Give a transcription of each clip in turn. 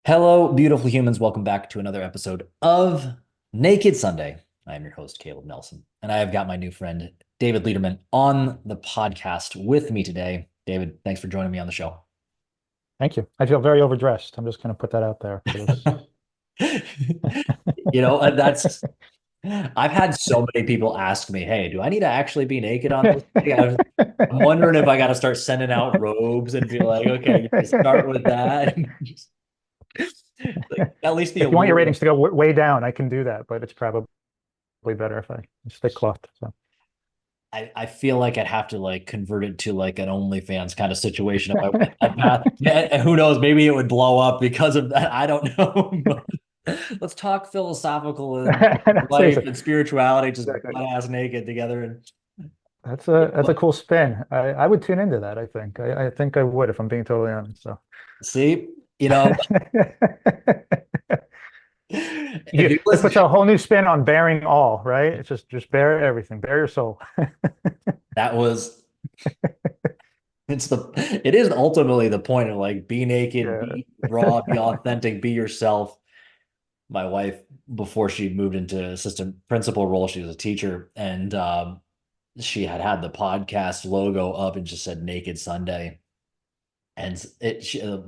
Hello, beautiful humans. Welcome back to another episode of Naked Sunday. I am your host, Caleb Nelson, and I have got my new friend, David Lederman, on the podcast with me today. David, thanks for joining me on the show. Thank you. I feel very overdressed. I'm just going to put that out there for this. That's I've had so many people ask me, "Hey, do I need to actually be naked on this thing?" I'm wondering if I got to start sending out robes and be like, "Okay, you start with that." Like, at least the If you want your allure. ratings to go way down, I can do that, but it's probably better if I stick clothed. So I feel like I'd have to like convert it to like an OnlyFans kind of situation if I went that path. Yeah, who knows? Maybe it would blow up because of that. I don't know. But let's talk philosophical and life seriously, and spirituality, just exactly. butt ass naked together. And That's a cool spin. I would tune into that. I think I would if I'm being totally honest. So see, you know, if you it listen, puts a whole new spin on bearing all, right? It's just bear everything, bear your soul. that was it is ultimately the point of like be naked, Yeah. be raw, be authentic, be yourself. My wife, before she moved into assistant principal role, she was a teacher, and she had the podcast logo up and just said Naked Sunday, and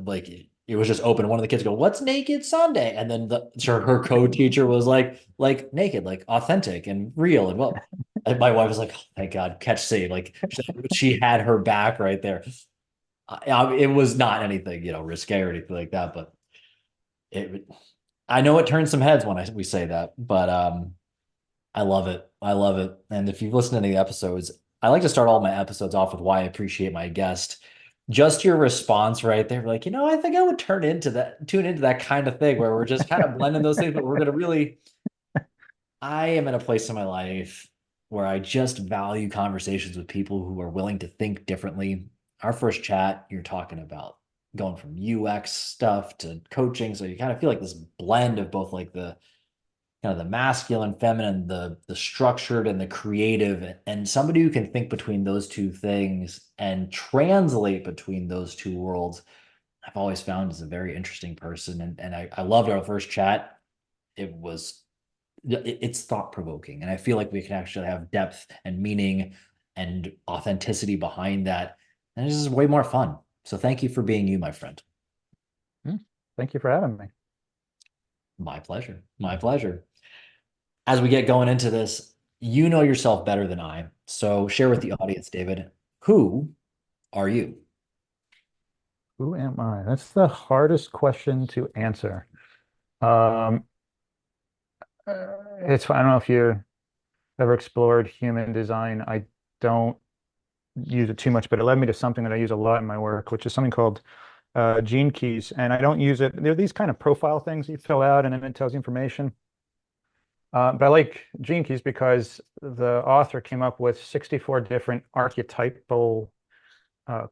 like it was just open. One of the kids go, "What's Naked Sunday?" And then her co-teacher was like naked, like authentic and real, and well. And my wife was like, oh, "Thank God, catch save!" Like she had her back right there. It was not anything, risque or anything like that, but it. I know it turns some heads when we say that, but I love it. I love it. And if you've listened to any episodes, I like to start all my episodes off with why I appreciate my guest. Just your response right there, like, I think I would tune into that kind of thing where we're just kind of blending those things, but we're gonna really. I am in a place in my life where I just value conversations with people who are willing to think differently. Our first chat, you're talking about going from UX stuff to coaching, so you kind of feel like this blend of both like the kind of the masculine, feminine, the structured and the creative, and somebody who can think between those two things and translate between those two worlds. I've always found is a very interesting person, and I loved our first chat. It was it's thought provoking, and I feel like we can actually have depth and meaning and authenticity behind that, and it's just way more fun. So thank you for being you, my friend. Hmm. Thank you for having me. My pleasure. My pleasure. As we get going into this, you know yourself better than I. So share with the audience, David, who are you? Who am I? That's the hardest question to answer. Um, I don't know if you ever explored human design. I don't use it too much, but it led me to something that I use a lot in my work, which is something called gene keys. And I don't use it. They're these kind of profile things you fill out, and then it tells you information. But I like gene keys because the author came up with 64 different archetypal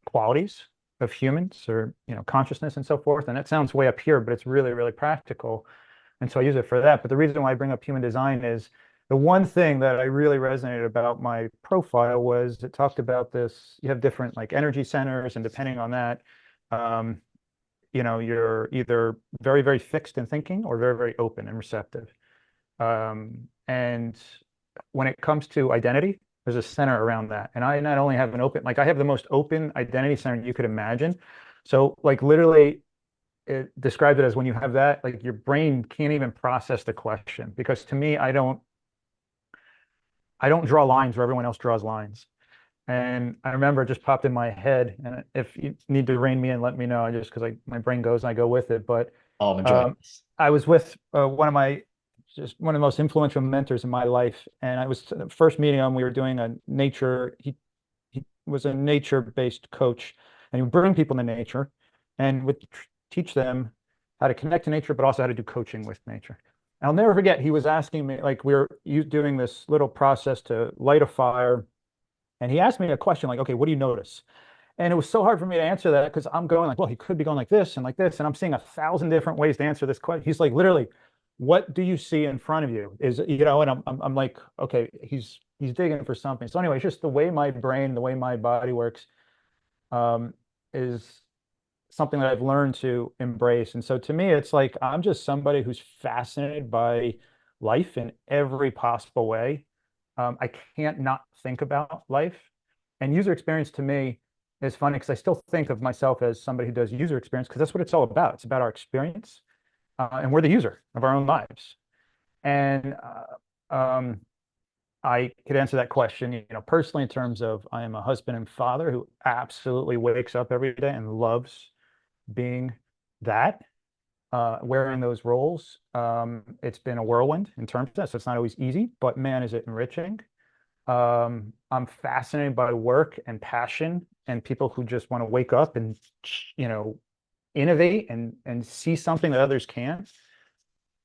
qualities of humans or consciousness and so forth. And that sounds way up here, but it's really, really practical. And so I use it for that. But the reason why I bring up human design is the one thing that I really resonated about my profile was it talked about this. You have different like energy centers, and depending on that, um, you're either very, very fixed in thinking or very, very open and receptive. And when it comes to identity, there's a center around that. And I not only have like I have the most open identity center you could imagine. So like literally it described it as when you have that, like your brain can't even process the question because to me, I don't draw lines where everyone else draws lines. And I remember it just popped in my head. And if you need to rein me in, let me know. Just because my brain goes and I go with it. But Oh, I'm enjoying um, this. I was with one of the most influential mentors in my life, and I was first meeting him. We were doing a nature. He was a nature-based coach, and he would bring people to nature, and would teach them how to connect to nature, but also how to do coaching with nature. I'll never forget. He was asking me like we were doing this little process to light a fire, and he asked me a question like, "Okay, what do you notice?" And it was so hard for me to answer that because I'm going like, well, he could be going like this, and I'm seeing 1,000 different ways to answer this question. He's like, literally, what do you see in front of you? And I'm like, okay, he's digging for something. So anyway, it's just the way my brain, the way my body works, um, is something that I've learned to embrace. And so to me, it's like I'm just somebody who's fascinated by life in every possible way. I can't not think about life. And user experience to me is funny because I still think of myself as somebody who does user experience because that's what it's all about. It's about our experience, and we're the user of our own lives. And I could answer that question, personally in terms of I am a husband and father who absolutely wakes up every day and loves being that, wearing those roles. It's been a whirlwind in terms of that, so it's not always easy, but man, is it enriching. I'm fascinated by work and passion and people who just want to wake up and, you know, innovate and see something that others can't.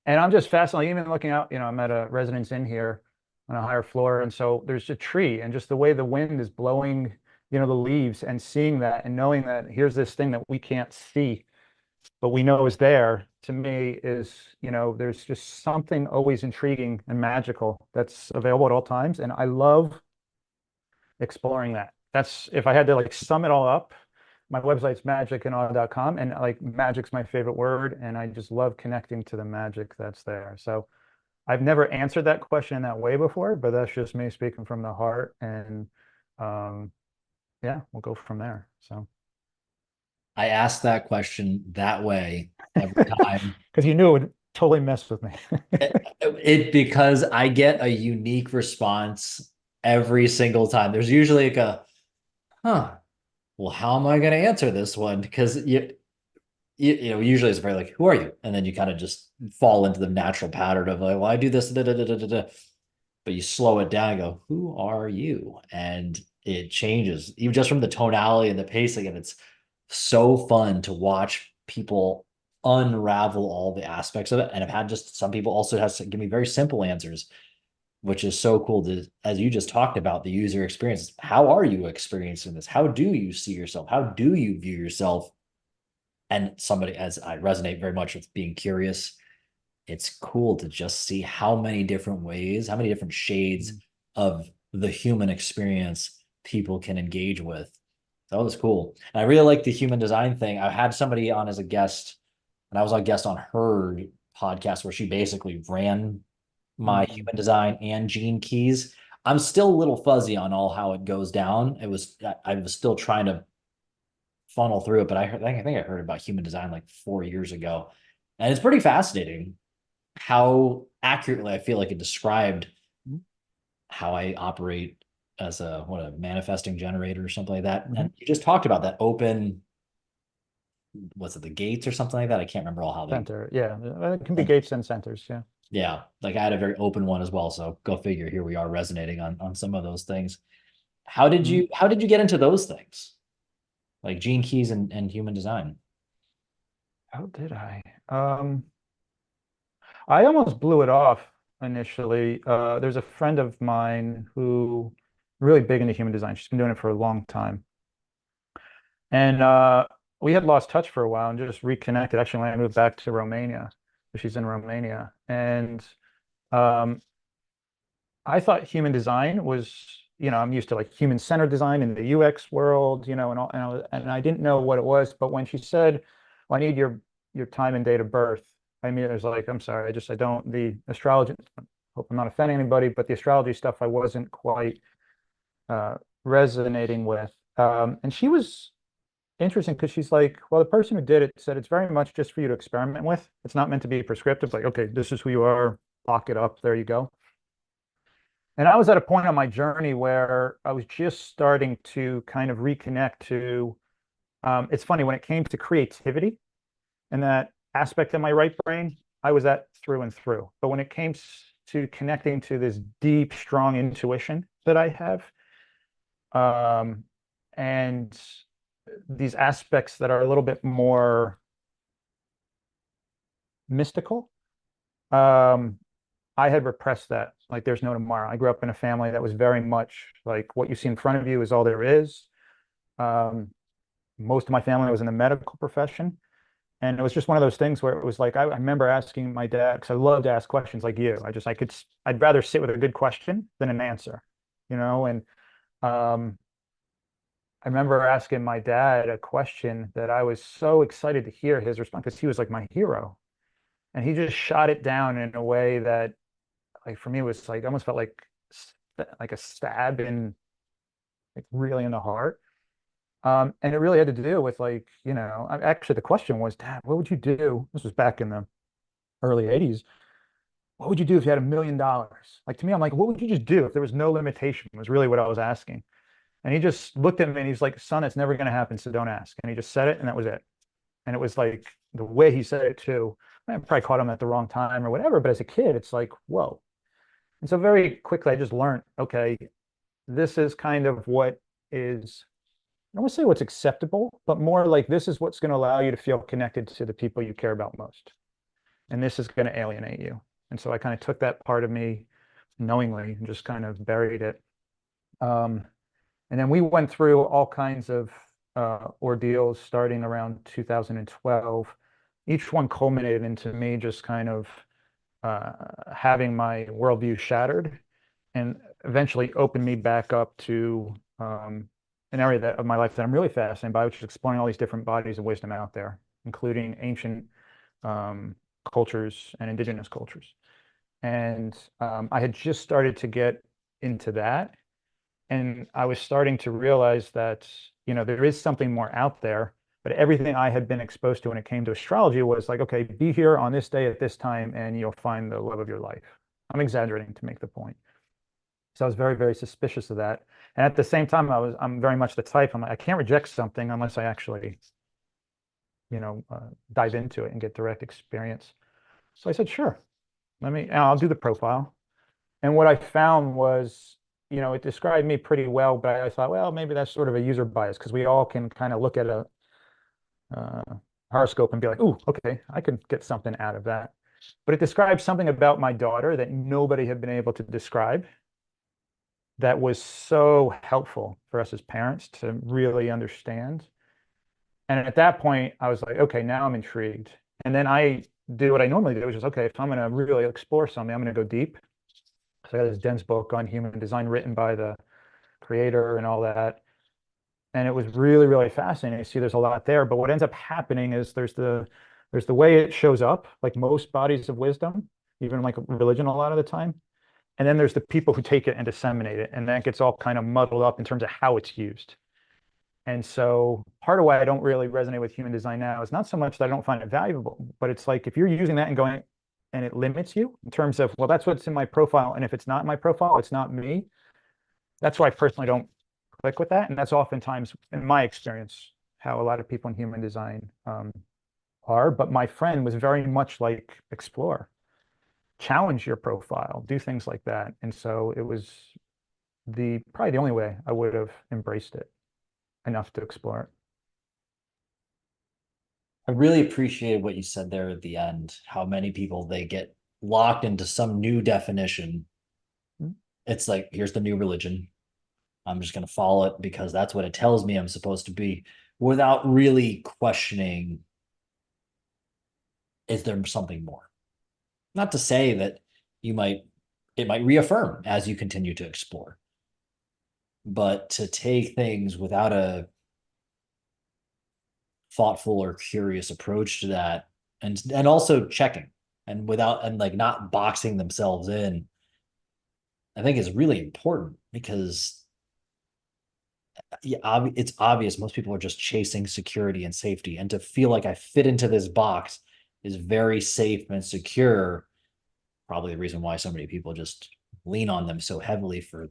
And I'm just fascinated, even looking out, I'm at a residence inn here on a higher floor. And so there's a tree and just the way the wind is blowing, the leaves and seeing that and knowing that here's this thing that we can't see, but we know is there to me is, there's just something always intriguing and magical that's available at all times. And I love exploring that. That's if I had to like sum it all up, my website's magicandall.com, and like magic's my favorite word, and I just love connecting to the magic that's there. So I've never answered that question in that way before, but that's just me speaking from the heart. And um, yeah, we'll go from there. So I ask that question that way every time. because you knew it would totally mess with me. Because I get a unique response every single time. There's usually like huh, well, how am I going to answer this one? Because usually it's very like, who are you? And then you kind of just fall into the natural pattern of like, well, I do this, da, da, da, da, da, da. But you slow it down and go, who are you? And it changes even just from the tonality and the pacing. And it's so fun to watch people unravel all the aspects of it. And I've had just some people also has to give me very simple answers, which is so cool to, as you just talked about, the user experience. How are you experiencing this? How do you see yourself? How do you view yourself? And somebody, as I resonate very much with being curious, it's cool to just see how many different ways, how many different shades of the human experience people can engage with. That was cool. And I really like the human design thing. I had somebody on as a guest, and I was a guest on her podcast where she basically ran my human design and gene keys. I'm still a little fuzzy on all how it goes down. I was still trying to funnel through it, but I think I heard about human design like 4 years ago. And it's pretty fascinating how accurately I feel like it described how I operate as a manifesting generator or something like that. And you just talked about that open, was it the gates or something like that? I can't remember all how they Center. Yeah. It can be gates and centers. Yeah. yeah, like I had a very open one as well. So go figure, here we are resonating on some of those things. How did you get into those things? Like gene keys and human design? How did I almost blew it off initially. There's a friend of mine who really big into human design. She's been doing it for a long time. And we had lost touch for a while and just reconnected. Actually, when I moved back to Romania, she's in Romania. And um, I thought human design was, I'm used to like human-centered design in the UX world, and I didn't know what it was. But when she said, well, I need your time and date of birth, I mean, it was like, I'm sorry, I don't, the astrology, hope I'm not offending anybody, but the astrology stuff I wasn't quite resonating with. And she was interesting because she's like, well, the person who did it said it's very much just for you to experiment with. It's not meant to be prescriptive, like, okay, this is who you are, lock it up, there you go. And I was at a point on my journey where I was just starting to kind of reconnect to, it's funny, when it came to creativity and that aspect of my right brain, I was at through and through. But when it came to connecting to this deep, strong intuition that I have, and these aspects that are a little bit more mystical, I had repressed that. Like there's no tomorrow. I grew up in a family that was very much like what you see in front of you is all there is. Um, most of my family was in the medical profession. And it was just one of those things where it was like, I remember asking my dad, because I love to ask questions like you. I'd rather sit with a good question than an answer, and um, I remember asking my dad a question that I was so excited to hear his response because he was like my hero. And he just shot it down in a way that, like, for me, was like almost felt like a stab in, like, really in the heart. And it really had to do with, like, actually the question was, Dad, what would you do? This was back in the early 80s. What would you do if you had $1 million? Like, to me, I'm like, what would you just do if there was no limitation? Was really what I was asking. And he just looked at me and he's like, son, it's never going to happen, so don't ask. And he just said it, and that was it. And it was like the way he said it too. I probably caught him at the wrong time or whatever, but as a kid, it's like, whoa. And so very quickly, I just learned, okay, this is kind of what is, I don't want to say what's acceptable, but more like this is what's going to allow you to feel connected to the people you care about most. And this is going to alienate you. And so I kind of took that part of me knowingly and just kind of buried it. Um, and then we went through all kinds of ordeals starting around 2012. Each one culminated into me just kind of having my worldview shattered and eventually opened me back up to an area of my life that I'm really fascinated by, which is exploring all these different bodies of wisdom out there, including ancient um, cultures and indigenous cultures. And I had just started to get into that. And I was starting to realize that, there is something more out there, but everything I had been exposed to when it came to astrology was like, okay, be here on this day at this time and you'll find the love of your life. I'm exaggerating to make the point. So I was very, very suspicious of that. And at the same time, I'm very much the type, I'm like, I can't reject something unless I actually, dive into it and get direct experience. So I said, sure, and I'll do the profile. And what I found was, it described me pretty well, but I thought, well, maybe that's sort of a user bias because we all can kind of look at a uh, horoscope and be like, ooh, okay, I could get something out of that. But it describes something about my daughter that nobody had been able to describe that was so helpful for us as parents to really understand. And at that point, I was like, okay, now I'm intrigued. And then I do what I normally do, which is, okay, if I'm going to really explore something, I'm going to go deep. So I got this dense book on human design written by the creator and all that. And it was really, really fascinating. You see, there's a lot there. But what ends up happening is there's the way it shows up, like most bodies of wisdom, even like religion a lot of the time. And then there's the people who take it and disseminate it. And that gets all kind of muddled up in terms of how it's used. And so part of why I don't really resonate with human design now is not so much that I don't find it valuable, but it's like if you're using that and going and it limits you in terms of, well, that's what's in my profile. And if it's not in my profile, it's not me. That's why I personally don't click with that. And that's oftentimes, in my experience, how a lot of people in human design are. But my friend was very much like explore, challenge your profile, do things like that. And so it was probably the only way I would have embraced it enough to explore it. I really appreciated what you said there at the end, how many people they get locked into some new definition. Mm. It's like, here's the new religion. I'm just going to follow it because that's what it tells me I'm supposed to be without really questioning, is there something more? Not to say that it might reaffirm as you continue to explore, but to take things without a thoughtful or curious approach to that, and also checking and without and like not boxing themselves in, I think is really important because yeah, it's obvious most people are just chasing security and safety, and to feel like I fit into this box is very safe and secure. Probably the reason why so many people just lean on them so heavily for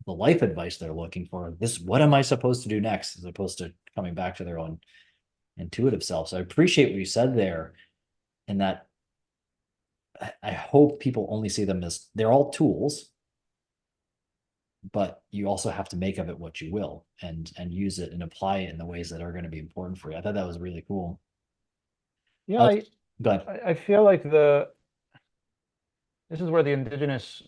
the life advice they're looking for. This, what am I supposed to do next, as opposed to coming back to their own intuitive self. So I appreciate what you said there, and that I hope people only see them as they're all tools, but you also have to make of it what you will, and use it and apply it in the ways that are going to be important for you. I thought that was really cool. Yeah, Uh, but I feel like this is where the indigenous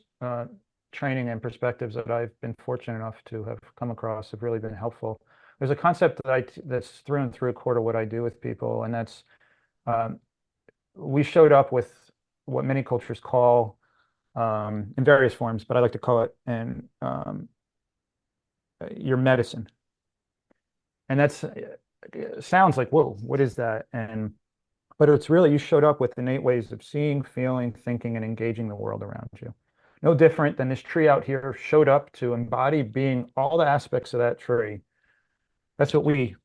training and perspectives that I've been fortunate enough to have come across have really been helpful. There's a concept that's through and through core to what I do with people, and that's um, we showed up with what many cultures call in various forms, but I like to call it your medicine. And that's sounds like, whoa, what is that? And but it's really you showed up with innate ways of seeing, feeling, thinking, and engaging the world around you. No different than this tree out here showed up to embody being all the aspects of that tree. That's what we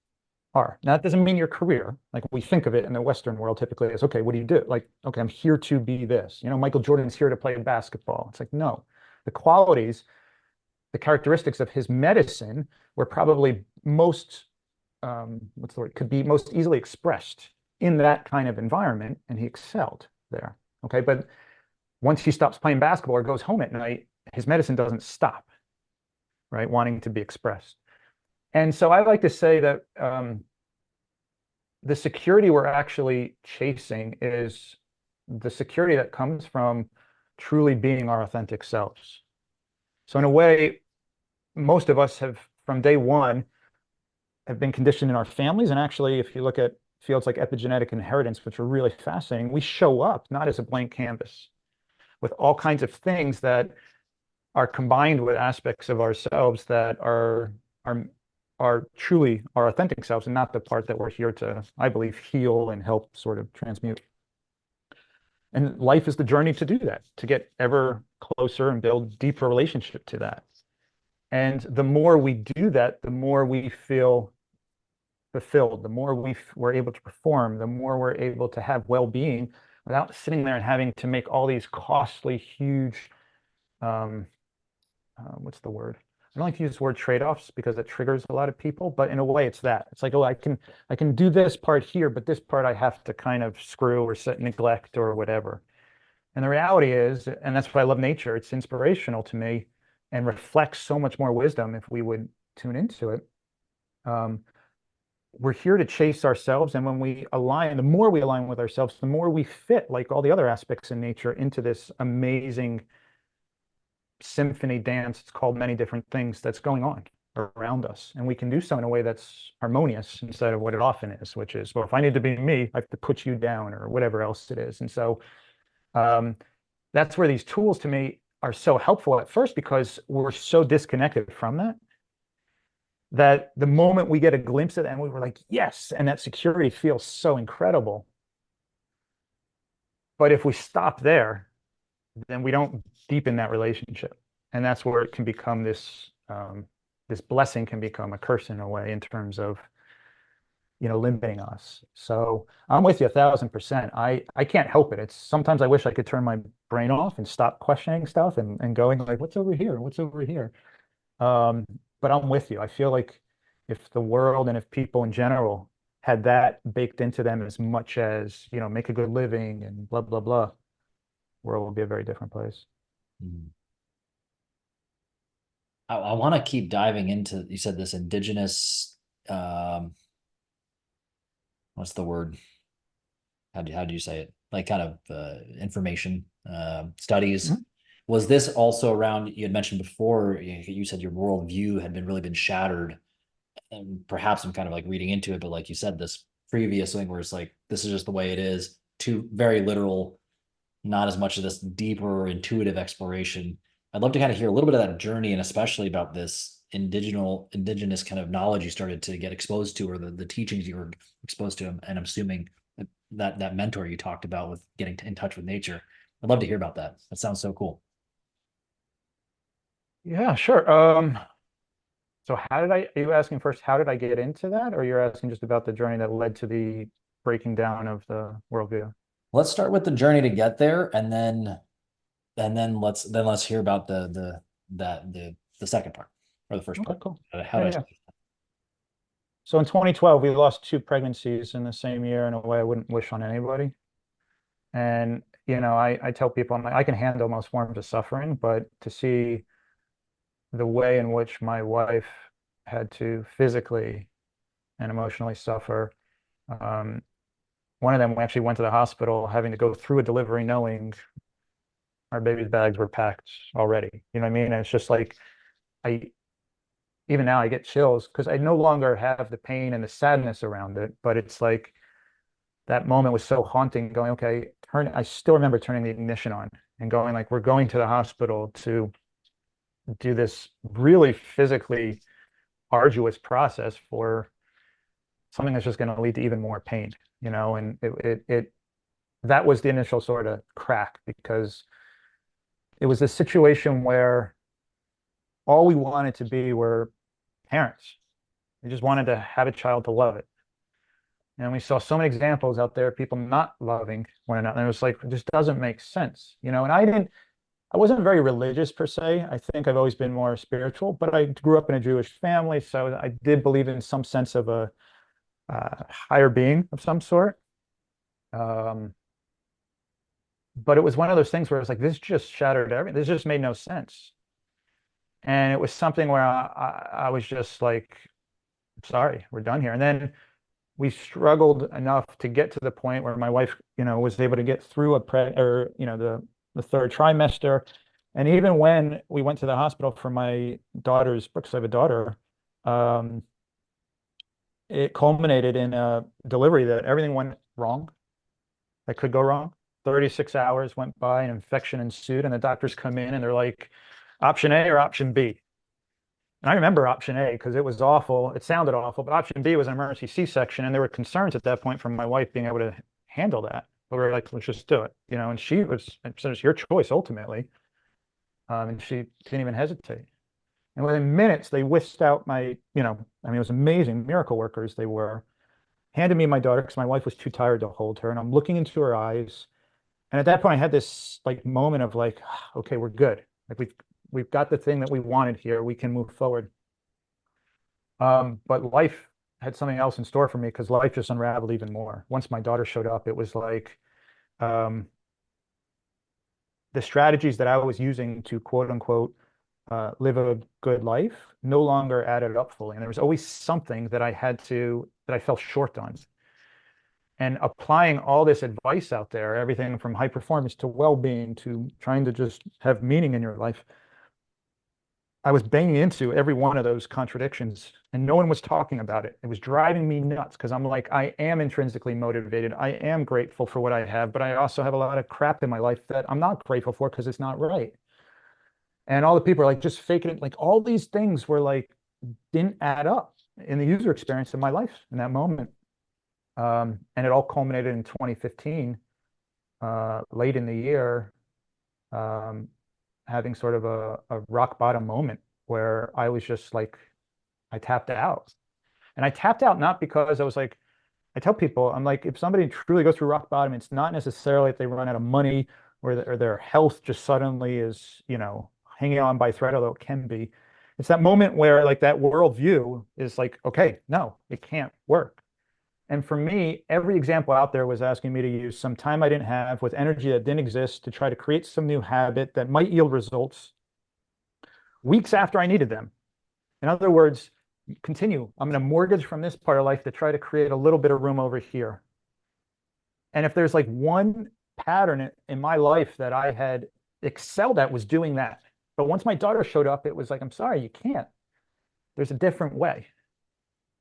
are. Now, that doesn't mean your career. Like we think of it in the Western world typically as, okay, what do you do? Like, okay, I'm here to be this. Michael Jordan's here to play basketball. It's like, no, the qualities, the characteristics of his medicine were probably most, what's the word, could be most easily expressed in that kind of environment, and he excelled there. Okay, but once he stops playing basketball or goes home at night, his medicine doesn't stop, right? Wanting to be expressed. And so I like to say that the security we're actually chasing is the security that comes from truly being our authentic selves. So in a way, most of us have, from day one, have been conditioned in our families. And actually, if you look at fields like epigenetic inheritance, which are really fascinating, we show up not as a blank canvas with all kinds of things that are combined with aspects of ourselves that are truly our authentic selves and not the part that we're here to, I believe, heal and help sort of transmute. And life is the journey to do that, to get ever closer and build deeper relationship to that. And the more we do that, the more we feel fulfilled, the more we're able to perform, the more we're able to have well-being without sitting there and having to make all these costly, huge, what's the word? I don't like to use the word trade-offs because it triggers a lot of people, but in a way it's that. It's like, oh, I can do this part here, but this part I have to kind of screw or neglect or whatever. And the reality is, and that's why I love nature, it's inspirational to me and reflects so much more wisdom if we would tune into it. We're here to chase ourselves. And when we align, the more we align with ourselves, the more we fit, like all the other aspects in nature, into this amazing symphony dance. It's called many different things that's going on around us. And we can do so in a way that's harmonious instead of what it often is, which is, well, if I need to be me, I have to put you down or whatever else it is. And so that's where these tools to me are so helpful at first because we're so disconnected from that the moment we get a glimpse of that and we were like, yes, and that security feels so incredible. But if we stop there, then we don't deepen that relationship. And that's where it can become this blessing can become a curse in a way in terms of, limiting us. So I'm with you 1,000%. I can't help it. It's sometimes I wish I could turn my brain off and stop questioning stuff and going like, what's over here? What's over here? But I'm with you. I feel like if the world and if people in general had that baked into them as much as, make a good living and blah, blah, blah, world will be a very different place. Mhm. I want to keep diving into, you said this indigenous, what's the word? How do you say it? Like kind of information studies. Mhm. Was this also around? You had mentioned before. You said your worldview had been shattered, and perhaps I'm kind of like reading into it, but like you said, this previous thing where it's like this is just the way it is. Too very literal, not as much of this deeper intuitive exploration. I'd love to kind of hear a little bit of that journey, and especially about this indigenous kind of knowledge you started to get exposed to, or the teachings you were exposed to. And I'm assuming that mentor you talked about with getting in touch with nature. I'd love to hear about that. That sounds so cool. Yeah, sure. So are you asking first, how did I get into that? Or you're asking just about the journey that led to the breaking down of the worldview? Let's start with the journey to get there, and then let's hear about the second part or the first Okay, part. cool. How Yeah, to yeah. So in 2012, we lost two pregnancies in the same year in a way I wouldn't wish on anybody. And, I tell people, I'm like, I can handle most forms of suffering, but to see the way in which my wife had to physically and emotionally suffer. Um, One of them, we actually went to the hospital having to go through a delivery knowing our baby's bags were packed already. You know what I mean? And it's just like, I, even now I get chills because I no longer have the pain and the sadness around it, but it's like that moment was so haunting going, okay, I still remember turning the ignition on and going like, we're going to the hospital to do this really physically arduous process for something that's just going to lead to even more pain, and that was the initial sort of crack because it was a situation where all we wanted to be were parents. We just wanted to have a child to love it. And we saw so many examples out there, people not loving one another. And it was like, it just doesn't make sense, and I wasn't very religious per se. I think I've always been more spiritual, but I grew up in a Jewish family. So I did believe in some sense of a higher being of some sort. Um, but it was one of those things where it's like, this just shattered everything. This just made no sense. And it was something where I was just like, sorry, we're done here. And then we struggled enough to get to the point where my wife, was able to get through the third trimester. And even when we went to the hospital for my daughter's, because I have a daughter, um, it culminated in a delivery that everything went wrong, that could go wrong. 36 hours went by, an infection ensued, and the doctors come in and they're like, option A or option B. And I remember option A because it was awful. It sounded awful, but option B was an emergency C-section. And there were concerns at that point from my wife being able to handle that. But we were like, let's just do it. And she said, it's your choice ultimately. And she didn't even hesitate. And within minutes, they whisked out it was amazing. Miracle workers they were. Handed me my daughter because my wife was too tired to hold her. And I'm looking into her eyes. And at that point, I had this like moment of like, okay, we're good. Like we've got the thing that we wanted here. We can move forward. But life had something else in store for me because life just unraveled even more. Once my daughter showed up, it was like um, the strategies that I was using to quote unquote live a good life no longer added up fully. And there was always something that I fell short on. And applying all this advice out there, everything from high performance to well-being to trying to just have meaning in your life, I was banging into every one of those contradictions and no one was talking about it. It was driving me nuts because I'm like, I am intrinsically motivated. I am grateful for what I have, but I also have a lot of crap in my life that I'm not grateful for because it's not right. And all the people are like just faking it. Like all these things were like, didn't add up in the user experience of my life in that moment. And it all culminated in 2015, late in the year, um, having sort of a rock bottom moment where I was just like, I tapped out. And I tapped out not because I was like, I tell people, I'm like, if somebody truly goes through rock bottom, it's not necessarily that they run out of money or their health just suddenly is, hanging on by a thread, although it can be. It's that moment where like that worldview is like, okay, no, it can't work. And for me, every example out there was asking me to use some time I didn't have with energy that didn't exist to try to create some new habit that might yield results weeks after I needed them. In other words, continue. I'm going to mortgage from this part of life to try to create a little bit of room over here. And if there's like one pattern in my life that I had excelled at was doing that. But once my daughter showed up, it was like, I'm sorry, you can't. There's a different way.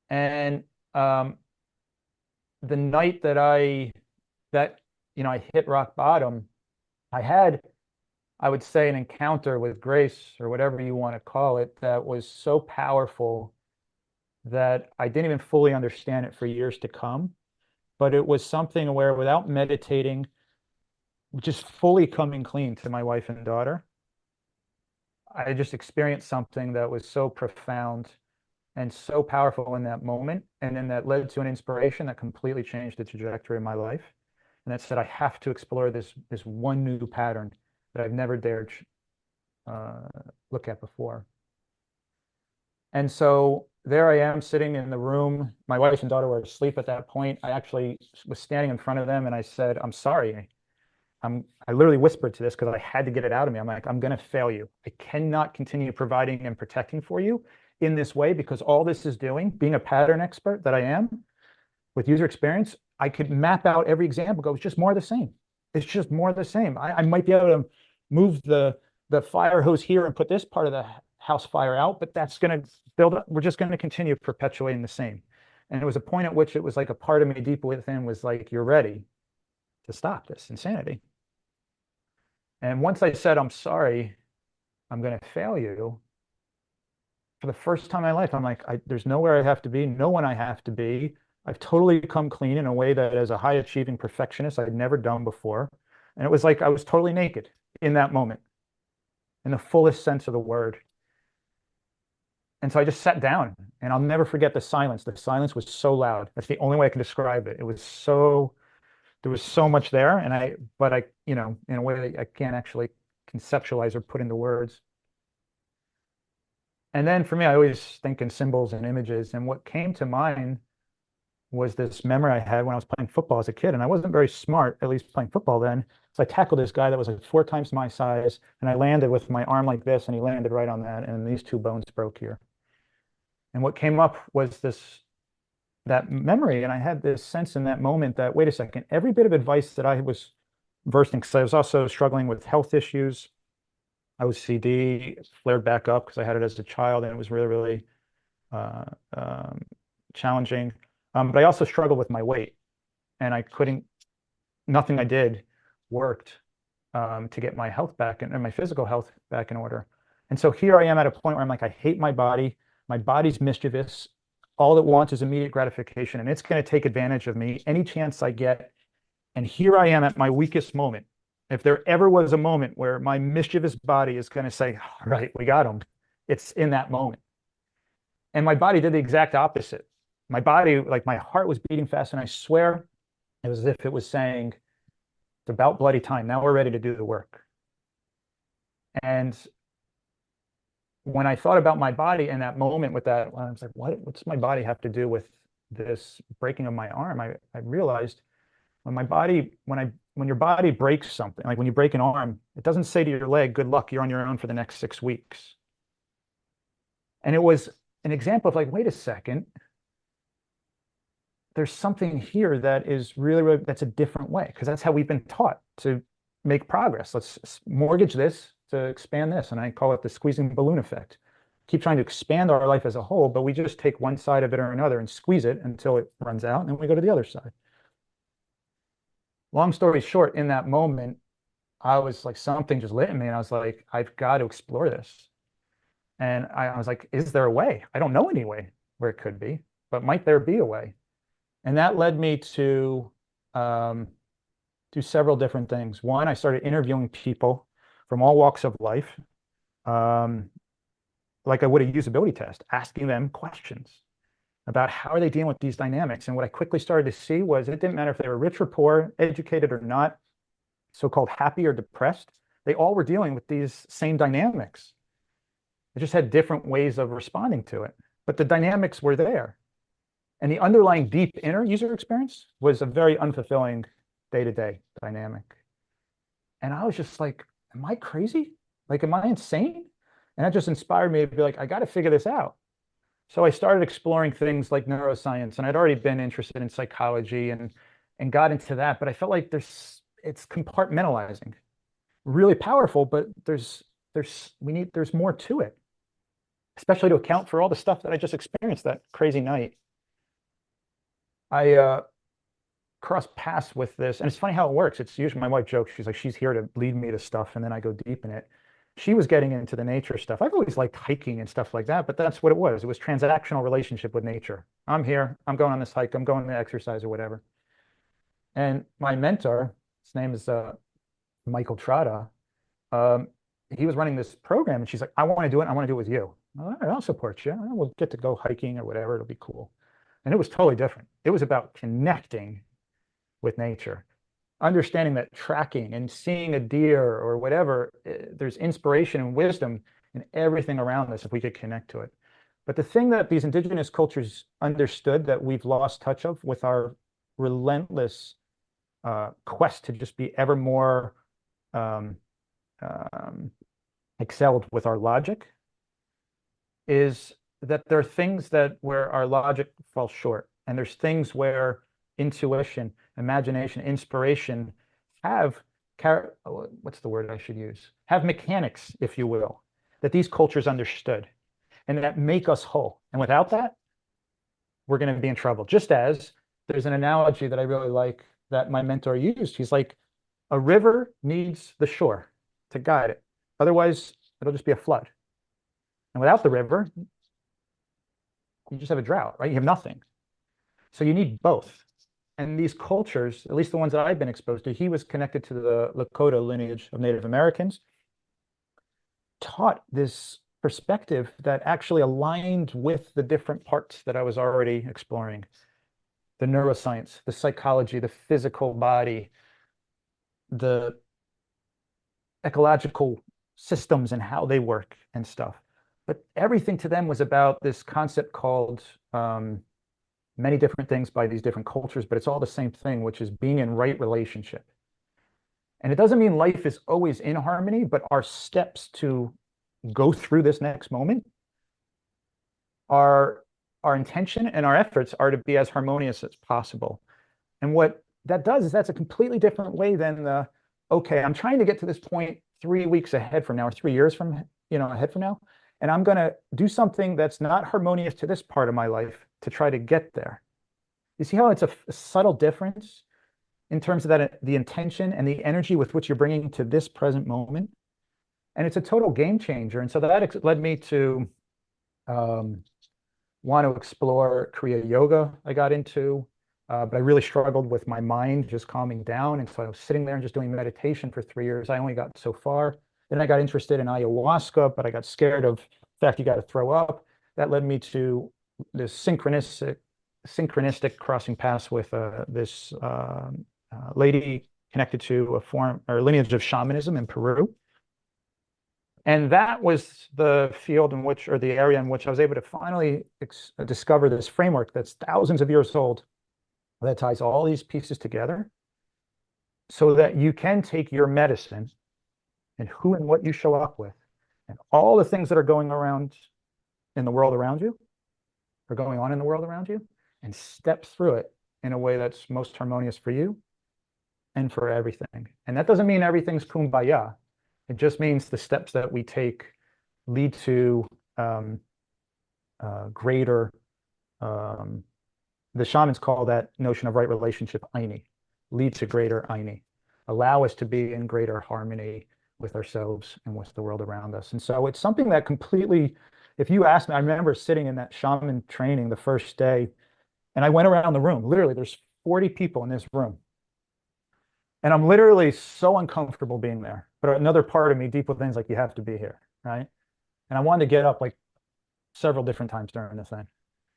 And the night I hit rock bottom, I would say, an encounter with grace or whatever you want to call it that was so powerful that I didn't even fully understand it for years to come. But it was something where without meditating, just fully coming clean to my wife and daughter, I just experienced something that was so profound and so powerful in that moment. And then that led to an inspiration that completely changed the trajectory of my life. And that said, I have to explore this one new pattern that I've never dared uh, look at before. And so there I am sitting in the room. My wife and daughter were asleep at that point. I actually was standing in front of them and I said, I'm sorry. I literally whispered to this because I had to get it out of me. I'm like, I'm going to fail you. I cannot continue providing and protecting for you in this way because all this is doing, being a pattern expert that I am with user experience, I could map out every example, go, it's just more of the same. It's just more of the same. I might be able to move the fire hose here and put this part of the house fire out, but that's going to build up. We're just going to continue perpetuating the same. And it was a point at which it was like a part of me deep within was like, you're ready to stop this insanity. And once I said, I'm sorry, I'm going to fail you, for the first time in my life, I'm like, there's nowhere I have to be, no one I have to be. I've totally come clean in a way that as a high achieving perfectionist, I'd never done before. And it was like I was totally naked in that moment, in the fullest sense of the word. And so I just sat down and I'll never forget the silence. The silence was so loud. That's the only way I can describe it. It was so, there was so much there. But I, in a way that I can't actually conceptualize or put into words. And then for me, I always think in symbols and images. And what came to mind was this memory I had when I was playing football as a kid. And I wasn't very smart, at least playing football then. So I tackled this guy that was like 4 times my size. And I landed with my arm like this, and he landed right on that. And these two bones broke here. And what came up was that memory. And I had this sense in that moment that, wait a second, every bit of advice that I was versed in, because I was also struggling with health issues. OCD flared back up because I had it as a child, and it was really, really uh, um, challenging. But I also struggled with my weight, and I couldn't, nothing I did worked to get my health back and my physical health back in order. And so here I am at a point where I'm like, I hate my body. My body's mischievous. All it wants is immediate gratification, and it's going to take advantage of me any chance I get. And here I am at my weakest moment. If there ever was a moment where my mischievous body is going to say, all right, we got him, it's in that moment. And my body did the exact opposite. My body, like my heart was beating fast, and I swear it was as if it was saying, it's about bloody time. Now we're ready to do the work. And when I thought about my body in that moment with that, I was like, what's my body have to do with this breaking of my arm? I realized when my body, when your body breaks something, like when you break an arm, it doesn't say to your leg, good luck, you're on your own for the next 6 weeks. And it was an example of like, wait a second, there's something here that is really, really, that's a different way, because that's how we've been taught to make progress. Let's mortgage this to expand this. And I call it the squeezing balloon effect. Keep trying to expand our life as a whole, but we just take one side of it or another and squeeze it until it runs out, and then we go to the other side. Long story short, in that moment, I was like, something just lit in me, and I was like, I've got to explore this. And I was like, is there a way? I don't know any way where it could be, but might there be a way? And that led me to do several different things. One, I started interviewing people from all walks of life, um, like I would a usability test, asking them questions about how are they dealing with these dynamics. And what I quickly started to see was it didn't matter if they were rich or poor, educated or not, so-called happy or depressed. They all were dealing with these same dynamics. They just had different ways of responding to it. But the dynamics were there. And the underlying deep inner user experience was a very unfulfilling day-to-day dynamic. And I was just like, am I crazy? Like, am I insane? And that just inspired me to be like, I got to figure this out. So I started exploring things like neuroscience, and I'd already been interested in psychology and got into that. But I felt like it's compartmentalizing, really powerful, but there's more to it, especially to account for all the stuff that I just experienced that crazy night. I crossed paths with this, and it's funny how it works. It's usually my wife jokes, she's like, she's here to lead me to stuff, and then I go deep in it. She was getting into the nature stuff. I've always liked hiking and stuff like that, but that's what it was. It was transactional relationship with nature. I'm here, I'm going on this hike, I'm going to exercise or whatever. And my mentor, his name is Michael Trotta, um, he was running this program, and she's like, I want to do it. I want to do it with you. All right, I'll support you. We'll get to go hiking or whatever. It'll be cool. And it was totally different. It was about connecting with nature, understanding that tracking and seeing a deer or whatever, there's inspiration and wisdom in everything around us if we could connect to it. But the thing that these indigenous cultures understood that we've lost touch of with our relentless quest to just be ever more um, excelled with our logic is that there are things that where our logic falls short, and there's things where intuition, imagination, inspiration have what's the word I should use? Have mechanics, if you will, that these cultures understood and that make us whole. And without that, we're going to be in trouble. Just as there's an analogy that I really like that my mentor used. He's like, a river needs the shore to guide it. Otherwise, it'll just be a flood. And without the river, you just have a drought, right? You have nothing. So you need both. And these cultures, at least the ones that I've been exposed to, he was connected to the Lakota lineage of Native Americans, taught this perspective that actually aligned with the different parts that I was already exploring: the neuroscience, the psychology, the physical body, the ecological systems and how they work and stuff. But everything to them was about this concept called many different things by these different cultures, but it's all the same thing, which is being in right relationship. And it doesn't mean life is always in harmony, but our steps to go through this next moment, our our intention and our efforts are to be as harmonious as possible. And what that does is that's a completely different way than the, okay, I'm trying to get to this point 3 weeks ahead from now or 3 years from, ahead from now. And I'm going to do something that's not harmonious to this part of my life to try to get there. You see how it's a subtle difference in terms of that, the intention and the energy with which you're bringing to this present moment. And it's a total game changer. And so that led me to um, want to explore Kriya Yoga. I got into, but I really struggled with my mind just calming down. And so I was sitting there and just doing meditation for 3 years. I only got so far. Then I got interested in ayahuasca, but I got scared of the fact you got to throw up. That led me to this synchronistic crossing paths with this lady connected to a form or lineage of shamanism in Peru. And that was the field in which, or the area in which I was able to finally discover this framework that's thousands of years old that ties all these pieces together so that you can take your medicine and who and what you show up with and all the things that are going around in the world around you, or going on in the world around you, and step through it in a way that's most harmonious for you and for everything. And that doesn't mean everything's kumbaya. It just means the steps that we take lead to greater, the shamans call that notion of right relationship aini, lead to greater aini, allow us to be in greater harmony with ourselves and with the world around us. And so it's something that completely, if you ask me, I remember sitting in that shaman training the first day, and I went around the room. Literally, there's 40 people in this room. And I'm literally so uncomfortable being there. But another part of me deep within is like, you have to be here, right? And I wanted to get up like several different times during this thing.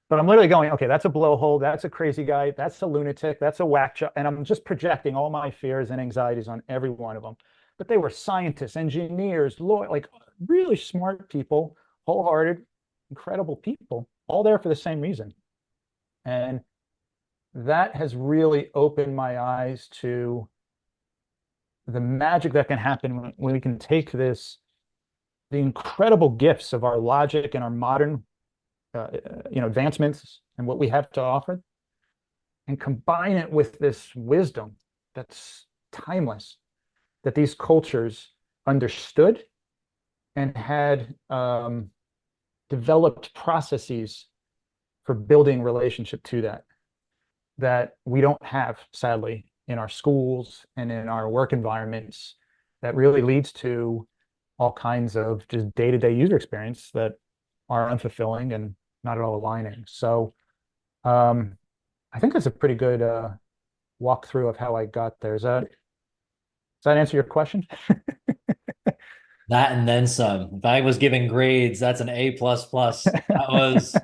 But I'm literally going, okay, that's a blowhole. That's a crazy guy. That's a lunatic. That's a whack job. And I'm just projecting all my fears and anxieties on every one of them. But they were scientists, engineers, lawyers, like really smart people, wholehearted, incredible people, all there for the same reason. And that has really opened my eyes to the magic that can happen when we can take this, the incredible gifts of our logic and our modern, advancements and what we have to offer, and combine it with this wisdom that's timeless, that these cultures understood and had developed processes for building relationship to that we don't have, sadly, in our schools and in our work environments, that really leads to all kinds of just day-to-day user experience that are unfulfilling and not at all aligning. So I think that's a pretty good walkthrough of how I got there. Does that answer your question? That and then some. If I was giving grades, that's an A plus plus. That was,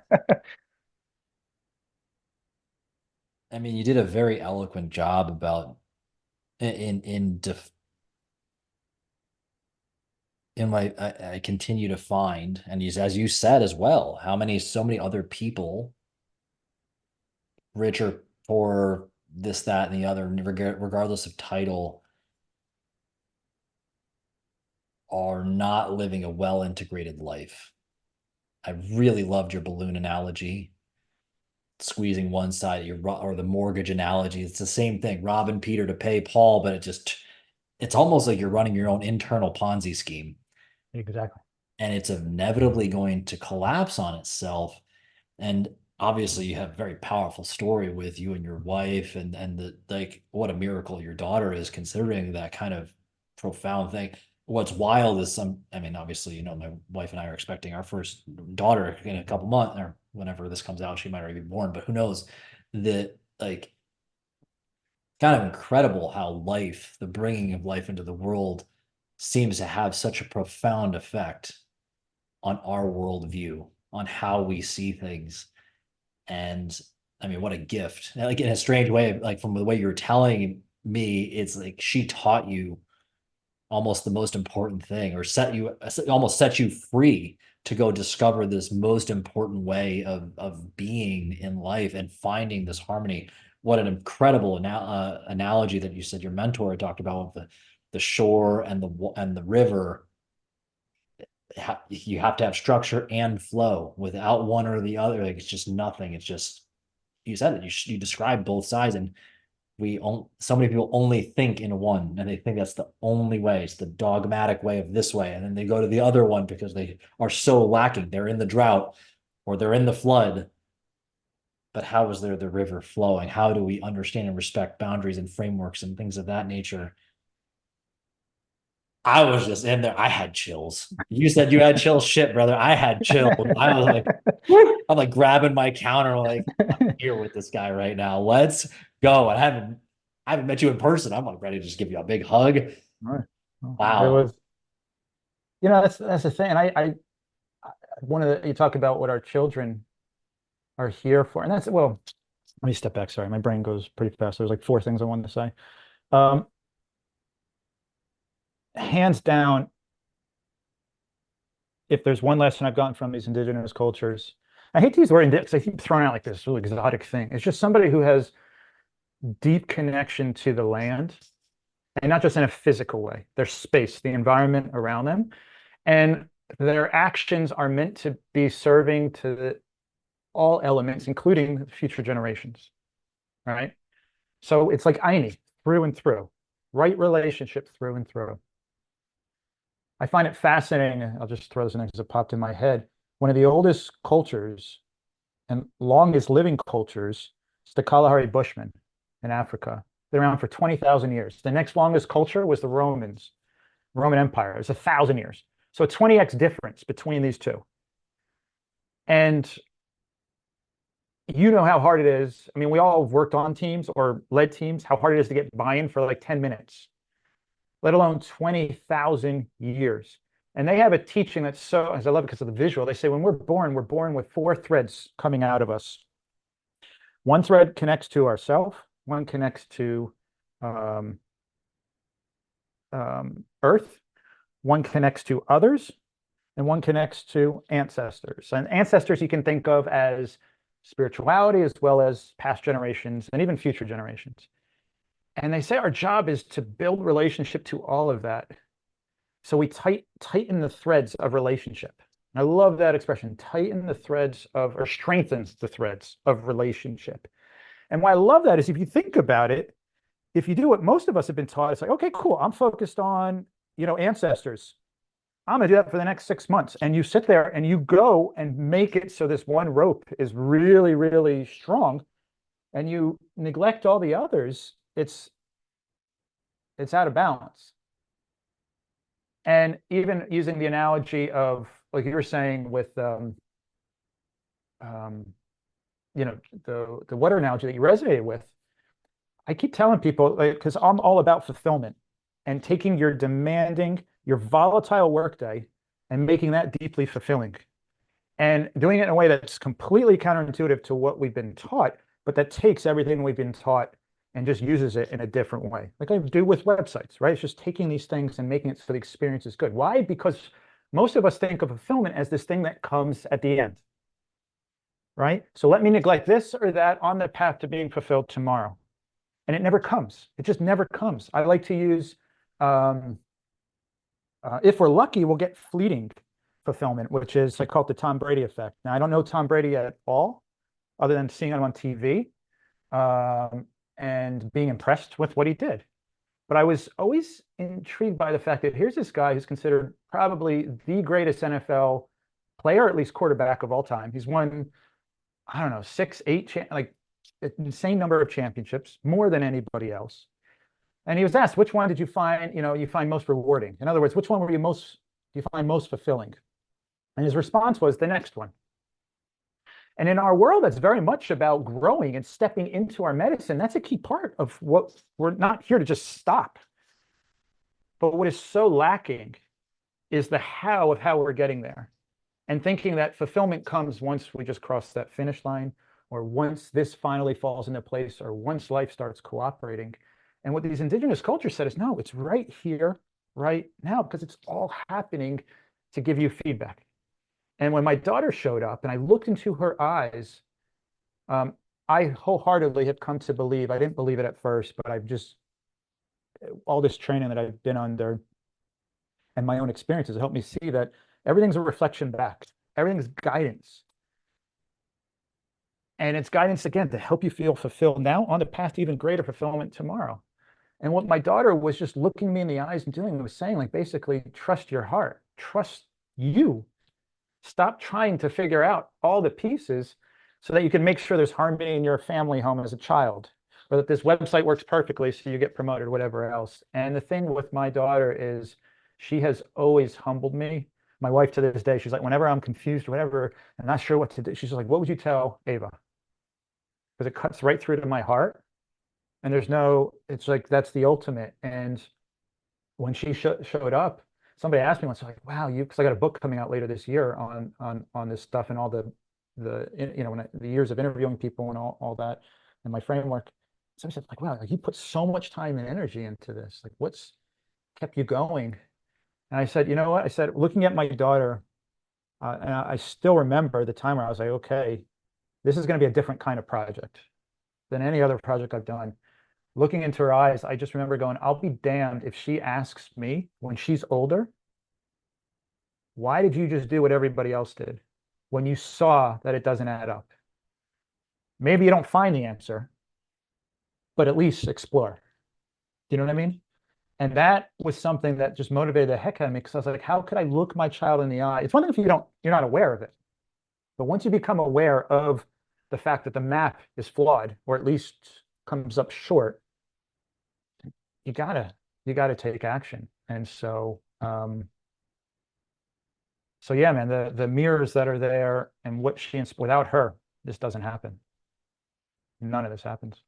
I mean, you did a very eloquent job about in my I continue to find, and as you said as well, how so many other people, rich or poor, this, that, and the other, regardless of title, are not living a well integrated life. I really loved your balloon analogy, squeezing one side of your, or the mortgage analogy. It's the same thing, robbing Peter to pay Paul, but it's almost like you're running your own internal Ponzi scheme. Exactly. And it's inevitably going to collapse on itself. And obviously you have a very powerful story with you and your wife, and like what a miracle your daughter is, considering that kind of profound thing. What's wild is I mean, obviously, my wife and I are expecting our first daughter in a couple months, or whenever this comes out, she might already be born, but who knows? that like kind of incredible how life, the bringing of life into the world, seems to have such a profound effect on our worldview, on how we see things. And I mean, what a gift. Like in a strange way, like from the way you're telling me, it's like she taught you almost the most important thing, or almost set you free to go discover this most important way of being in life and finding this harmony. What an incredible analogy that you said your mentor had talked about with the shore and the river. You have to have structure and flow. Without one or the other, like it's just nothing. It's just, you said it, you described both sides, and so many people only think in one, and they think that's the only way. It's the dogmatic way of this way, and then they go to the other one because they are so lacking. They're in the drought or they're in the flood. But how is there the river flowing? How do we understand and respect boundaries and frameworks and things of that nature? I was just in there. I had chills. You said you had chills. Shit, brother. I had chills. I was like, I'm like grabbing my counter, like, I'm here with this guy right now. Let's go. I haven't met you in person. I'm like ready to just give you a big hug. Right. Well, it Wow. was, that's the thing. And one of the, you talk about what our children are here for, and that's, well, let me step back. Sorry, my brain goes pretty fast. There's like four things I wanted to say. Um, Hands down, if there's one lesson I've gotten from these indigenous cultures, I hate to use the word because I keep throwing out like this really exotic thing. It's just somebody who has deep connection to the land, and not just in a physical way, their space, the environment around them, and their actions are meant to be serving to all elements, including future generations, right? So it's like Aini through and through, right relationship through and through. I find it fascinating. I'll just throw this in because it popped in my head. One of the oldest cultures and longest living cultures is the Kalahari Bushmen in Africa. They're around for 20,000 years. The next longest culture was the Romans, Roman Empire. It was 1,000 years. So a 20x difference between these two. And you know how hard it is. I mean, we all worked on teams or led teams, how hard it is to get buy-in for like 10 minutes, let alone 20,000 years. And they have a teaching that's so, as I love it because of the visual, they say when we're born with four threads coming out of us. One thread connects to ourself, one connects to Earth, one connects to others, and one connects to ancestors. And ancestors you can think of as spirituality as well as past generations and even future generations. And they say our job is to build relationship to all of that. So we tighten the threads of relationship. I love that expression, tighten the threads of, or strengthen the threads of relationship. And why I love that is if you think about it, if you do what most of us have been taught, it's like, okay, cool, I'm focused on, ancestors. I'm going to do that for the next 6 months. And you sit there and you go and make it so this one rope is really, really strong, and you neglect all the others, it's out of balance. And even using the analogy of, like you were saying with, the water analogy that you resonated with, I keep telling people, like, because I'm all about fulfillment and taking your demanding, your volatile workday and making that deeply fulfilling and doing it in a way that's completely counterintuitive to what we've been taught, but that takes everything we've been taught and just uses it in a different way. Like I do with websites, right? It's just taking these things and making it so the experience is good. Why? Because most of us think of fulfillment as this thing that comes at the end, right? So let me neglect this or that on the path to being fulfilled tomorrow. And it never comes. It just never comes. I like to use, if we're lucky, we'll get fleeting fulfillment, which is, I call it the Tom Brady effect. Now, I don't know Tom Brady at all, other than seeing him on TV and being impressed with what he did. But I was always intrigued by the fact that here's this guy who's considered probably the greatest NFL player, at least quarterback of all time. He's won, I don't know, 6, 8, like an insane number of championships, more than anybody else. And he was asked, which one did you find, you find most rewarding? In other words, which one you find most fulfilling? And his response was the next one. And in our world, that's very much about growing and stepping into our medicine. That's a key part of what we're not here to just stop. But what is so lacking is the how of how we're getting there. And thinking that fulfillment comes once we just cross that finish line, or once this finally falls into place, or once life starts cooperating. And what these indigenous cultures said is, no, it's right here, right now, because it's all happening to give you feedback. And when my daughter showed up and I looked into her eyes, um, I wholeheartedly have come to believe, I didn't believe it at first, but I've just, all this training that I've been under and my own experiences helped me see that everything's a reflection back. Everything's guidance. And it's guidance, again, to help you feel fulfilled now on the path to even greater fulfillment tomorrow. And what my daughter was just looking me in the eyes and doing was saying, like, basically, trust your heart, trust you. Stop trying to figure out all the pieces so that you can make sure there's harmony in your family home as a child, or that this website works perfectly so you get promoted, or whatever else. And the thing with my daughter is she has always humbled me. My wife to this day, she's like, whenever I'm confused or whatever, I'm not sure what to do, she's like, what would you tell Ava? Because it cuts right through to my heart. And there's no, it's like, that's the ultimate. And when she showed up, somebody asked me once, like, wow, because I got a book coming out later this year on this stuff and all the years of interviewing people and all that and my framework. Somebody said, like, wow, you put so much time and energy into this. Like, what's kept you going? And I said, you know what? I said, looking at my daughter, and I still remember the time where I was like, okay, this is going to be a different kind of project than any other project I've done. Looking into her eyes, I just remember going, I'll be damned if she asks me when she's older, why did you just do what everybody else did when you saw that it doesn't add up? Maybe you don't find the answer, but at least explore. Do you know what I mean? And that was something that just motivated the heck out of me, because I was like, how could I look my child in the eye? It's one thing if you're not aware of it. But once you become aware of the fact that the map is flawed, or at least comes up short, you gotta take action. And so yeah, man, the mirrors that are there and what without her, this doesn't happen. None of this happens.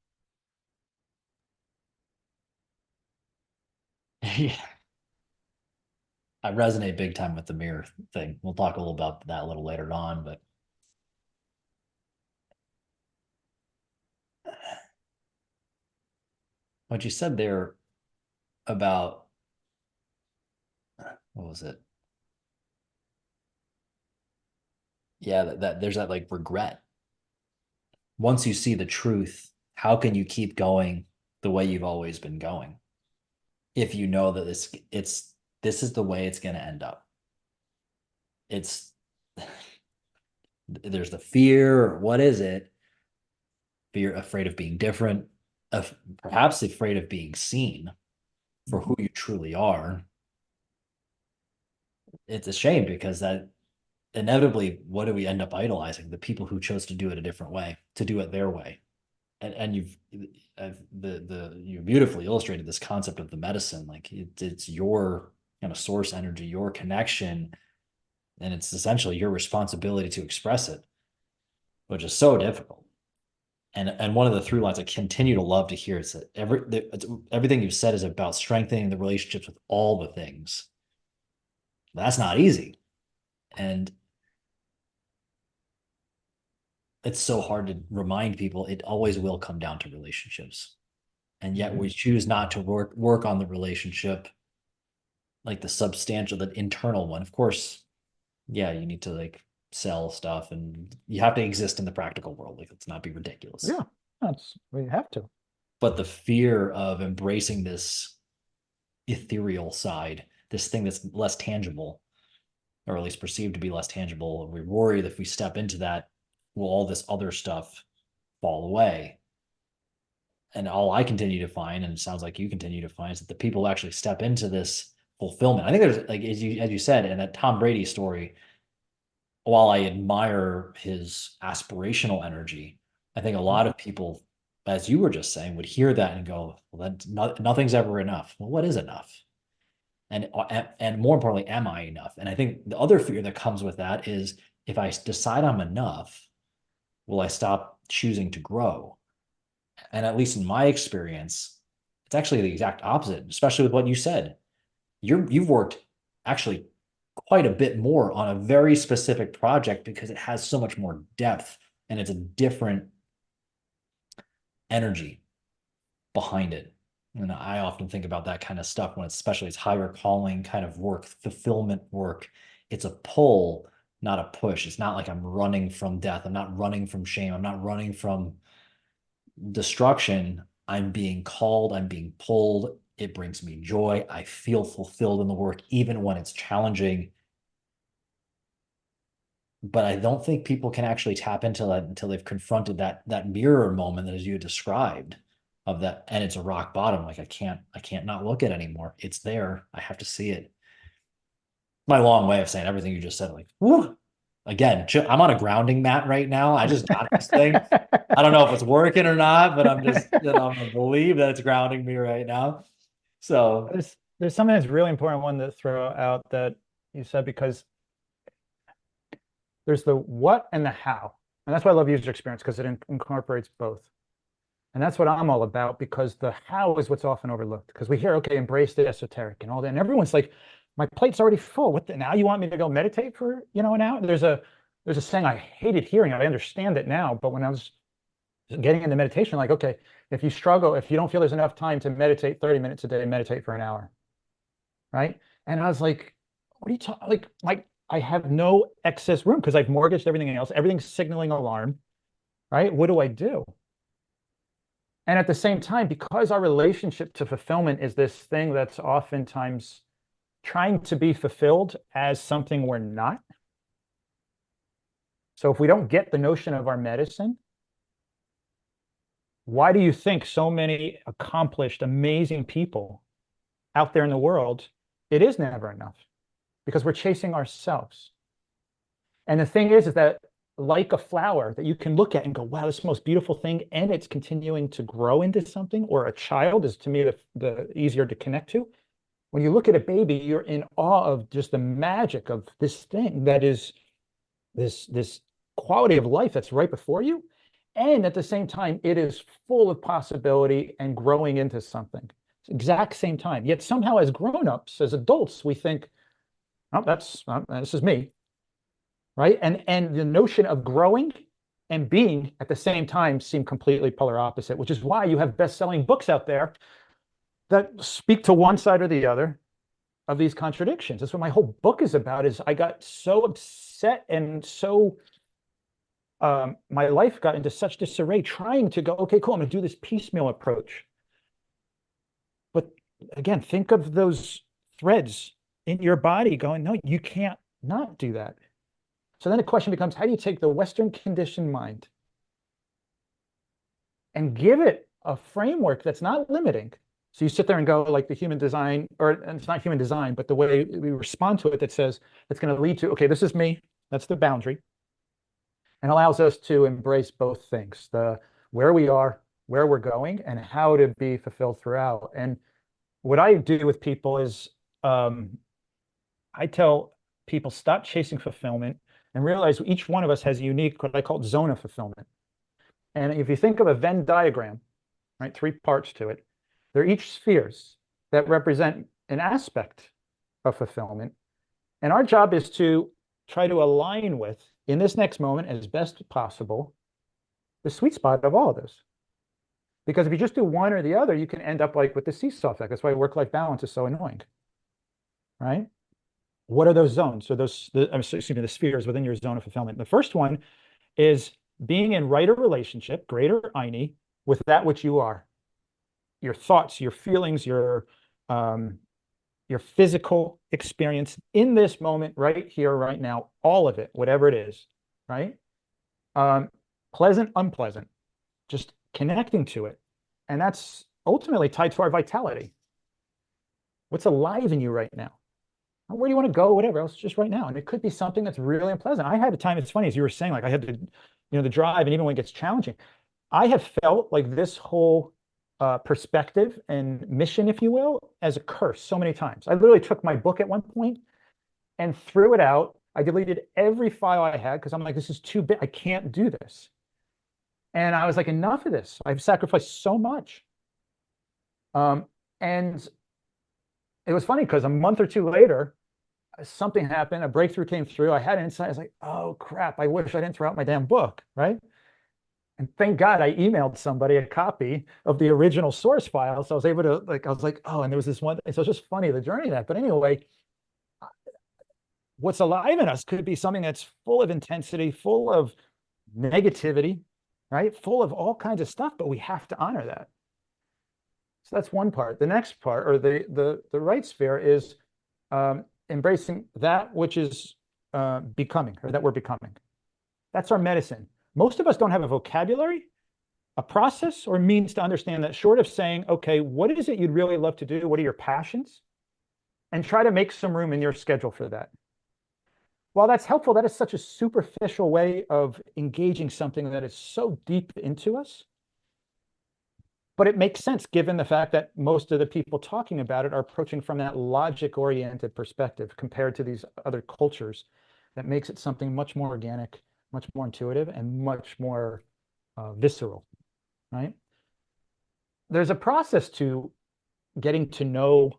Yeah, I resonate big time with the mirror thing. We'll talk a little about that a little later on, but what you said there about what was it? Yeah, that there's that like regret. Once you see the truth, how can you keep going the way you've always been going? If you know that this is the way it's going to end up. It's there's the fear. What is it? Fear, afraid of being different, perhaps afraid of being seen for who you truly are. It's a shame because that inevitably, what do we end up idolizing? The people who chose to do it a different way, to do it their way. And you beautifully illustrated this concept of the medicine. Like it's your kind of source energy, your connection, and it's essentially your responsibility to express it, which is so difficult. And one of the through lines I continue to love to hear is that everything you've said is about strengthening the relationships with all the things. That's not easy. And it's so hard to remind people it always will come down to relationships. And yet we choose not to work on the relationship, like the substantial, the internal one. Of course, yeah, you need to like sell stuff and you have to exist in the practical world. Like, let's not be ridiculous. Yeah, we have to. But the fear of embracing this ethereal side, this thing that's less tangible, or at least perceived to be less tangible, we worry that if we step into that, will all this other stuff fall away? And all I continue to find, and it sounds like you continue to find, is that the people who actually step into this fulfillment. I think there's like as you said in that Tom Brady story, while I admire his aspirational energy, I think a lot of people, as you were just saying, would hear that and go, well, that nothing's ever enough. Well, what is enough? And more importantly, am I enough? And I think the other fear that comes with that is if I decide I'm enough, will I stop choosing to grow? And at least in my experience, it's actually the exact opposite, especially with what you said. You've worked actually quite a bit more on a very specific project because it has so much more depth and it's a different energy behind it. And I often think about that kind of stuff when it's especially it's higher calling kind of work, fulfillment work. It's a pull, not a push. It's not like I'm running from death. I'm not running from shame. I'm not running from destruction. I'm being called, I'm being pulled. It brings me joy. I feel fulfilled in the work, even when it's challenging. But I don't think people can actually tap into that until they've confronted that mirror moment that as you described of that, and it's a rock bottom. Like I can't not look at it anymore. It's there. I have to see it. My long way of saying everything you just said, like, whoo, again, I'm on a grounding mat right now. I just got this thing. I don't know if it's working or not, but I'm just, I'm gonna believe that it's grounding me right now. So There's something that's really important one to throw out that you said, because there's the what and the how. And that's why I love user experience, because it incorporates both. And that's what I'm all about, because the how is what's often overlooked. Because we hear, okay, embrace the esoteric and all that. And everyone's like, my plate's already full. Now you want me to go meditate for, an hour? There's a saying I hated hearing. I understand it now. But when I was getting into meditation, like, okay, if you struggle, if you don't feel there's enough time to meditate 30 minutes a day, meditate for an hour. Right. And I was like, what are you talking? Like I have no excess room because I've mortgaged everything else. Everything's signaling alarm. Right. What do I do? And at the same time, because our relationship to fulfillment is this thing that's oftentimes trying to be fulfilled as something we're not. So if we don't get the notion of our medicine, why do you think so many accomplished, amazing people out there in the world, it is never enough? Because we're chasing ourselves. And the thing is that like a flower that you can look at and go, wow, this is the most beautiful thing, and it's continuing to grow into something, or a child is to me the easier to connect to. When you look at a baby, you're in awe of just the magic of this thing that is this quality of life that's right before you. And at the same time, it is full of possibility and growing into something. Exact same time. Yet somehow as grown-ups, as adults, we think, oh, this is me. Right? And the notion of growing and being at the same time seem completely polar opposite, which is why you have best-selling books out there that speak to one side or the other of these contradictions. That's what my whole book is about, is I got so upset and so my life got into such disarray trying to go, okay, cool, I'm gonna do this piecemeal approach. But again, think of those threads in your body going, no, you can't not do that. So then the question becomes, how do you take the Western conditioned mind and give it a framework that's not limiting? So you sit there and go like the human design, and it's not human design, but the way we respond to it that says it's going to lead to, okay, this is me, that's the boundary, and allows us to embrace both things, the where we are, where we're going, and how to be fulfilled throughout. And what I do with people is I tell people, stop chasing fulfillment and realize each one of us has a unique, what I call zone of fulfillment. And if you think of a Venn diagram, right, 3 parts to it, they're each spheres that represent an aspect of fulfillment. And our job is to try to align with, in this next moment, as best possible, the sweet spot of all of this. Because if you just do one or the other, you can end up like with the seesaw effect. That's why work-life balance is so annoying, right? What are those zones? So the spheres within your zone of fulfillment. The first one is being in right relationship, greater eine, with that which you are. Your thoughts, your feelings, your physical experience in this moment, right here, right now, all of it, whatever it is, right? Pleasant, unpleasant, just connecting to it. And that's ultimately tied to our vitality. What's alive in you right now? Where do you want to go? Whatever else, just right now. And it could be something that's really unpleasant. I had a time, it's funny, as you were saying, like I had to, the drive, and even when it gets challenging, I have felt like this whole perspective and mission, if you will, as a curse so many times. I literally took my book at one point and threw it out. I deleted every file I had because I'm like, this is too big. I can't do this. And I was like, enough of this. I've sacrificed so much. And it was funny because a month or two later, something happened, a breakthrough came through. I had an insight. I was like, oh crap, I wish I didn't throw out my damn book, right? And thank God I emailed somebody a copy of the original source file. So I was able to, like, I was like, oh, and there was this one. So it's just funny, the journey of that. But anyway, what's alive in us could be something that's full of intensity, full of negativity, right? Full of all kinds of stuff, but we have to honor that. So that's one part. The next part, or the right sphere, is embracing that which is becoming, or that we're becoming. That's our medicine. Most of us don't have a vocabulary, a process, or means to understand that, short of saying, okay, what is it you'd really love to do? What are your passions? And try to make some room in your schedule for that. While that's helpful, that is such a superficial way of engaging something that is so deep into us. But it makes sense given the fact that most of the people talking about it are approaching from that logic-oriented perspective compared to these other cultures that makes it something much more organic, much more intuitive, and much more visceral, right? There's a process to getting to know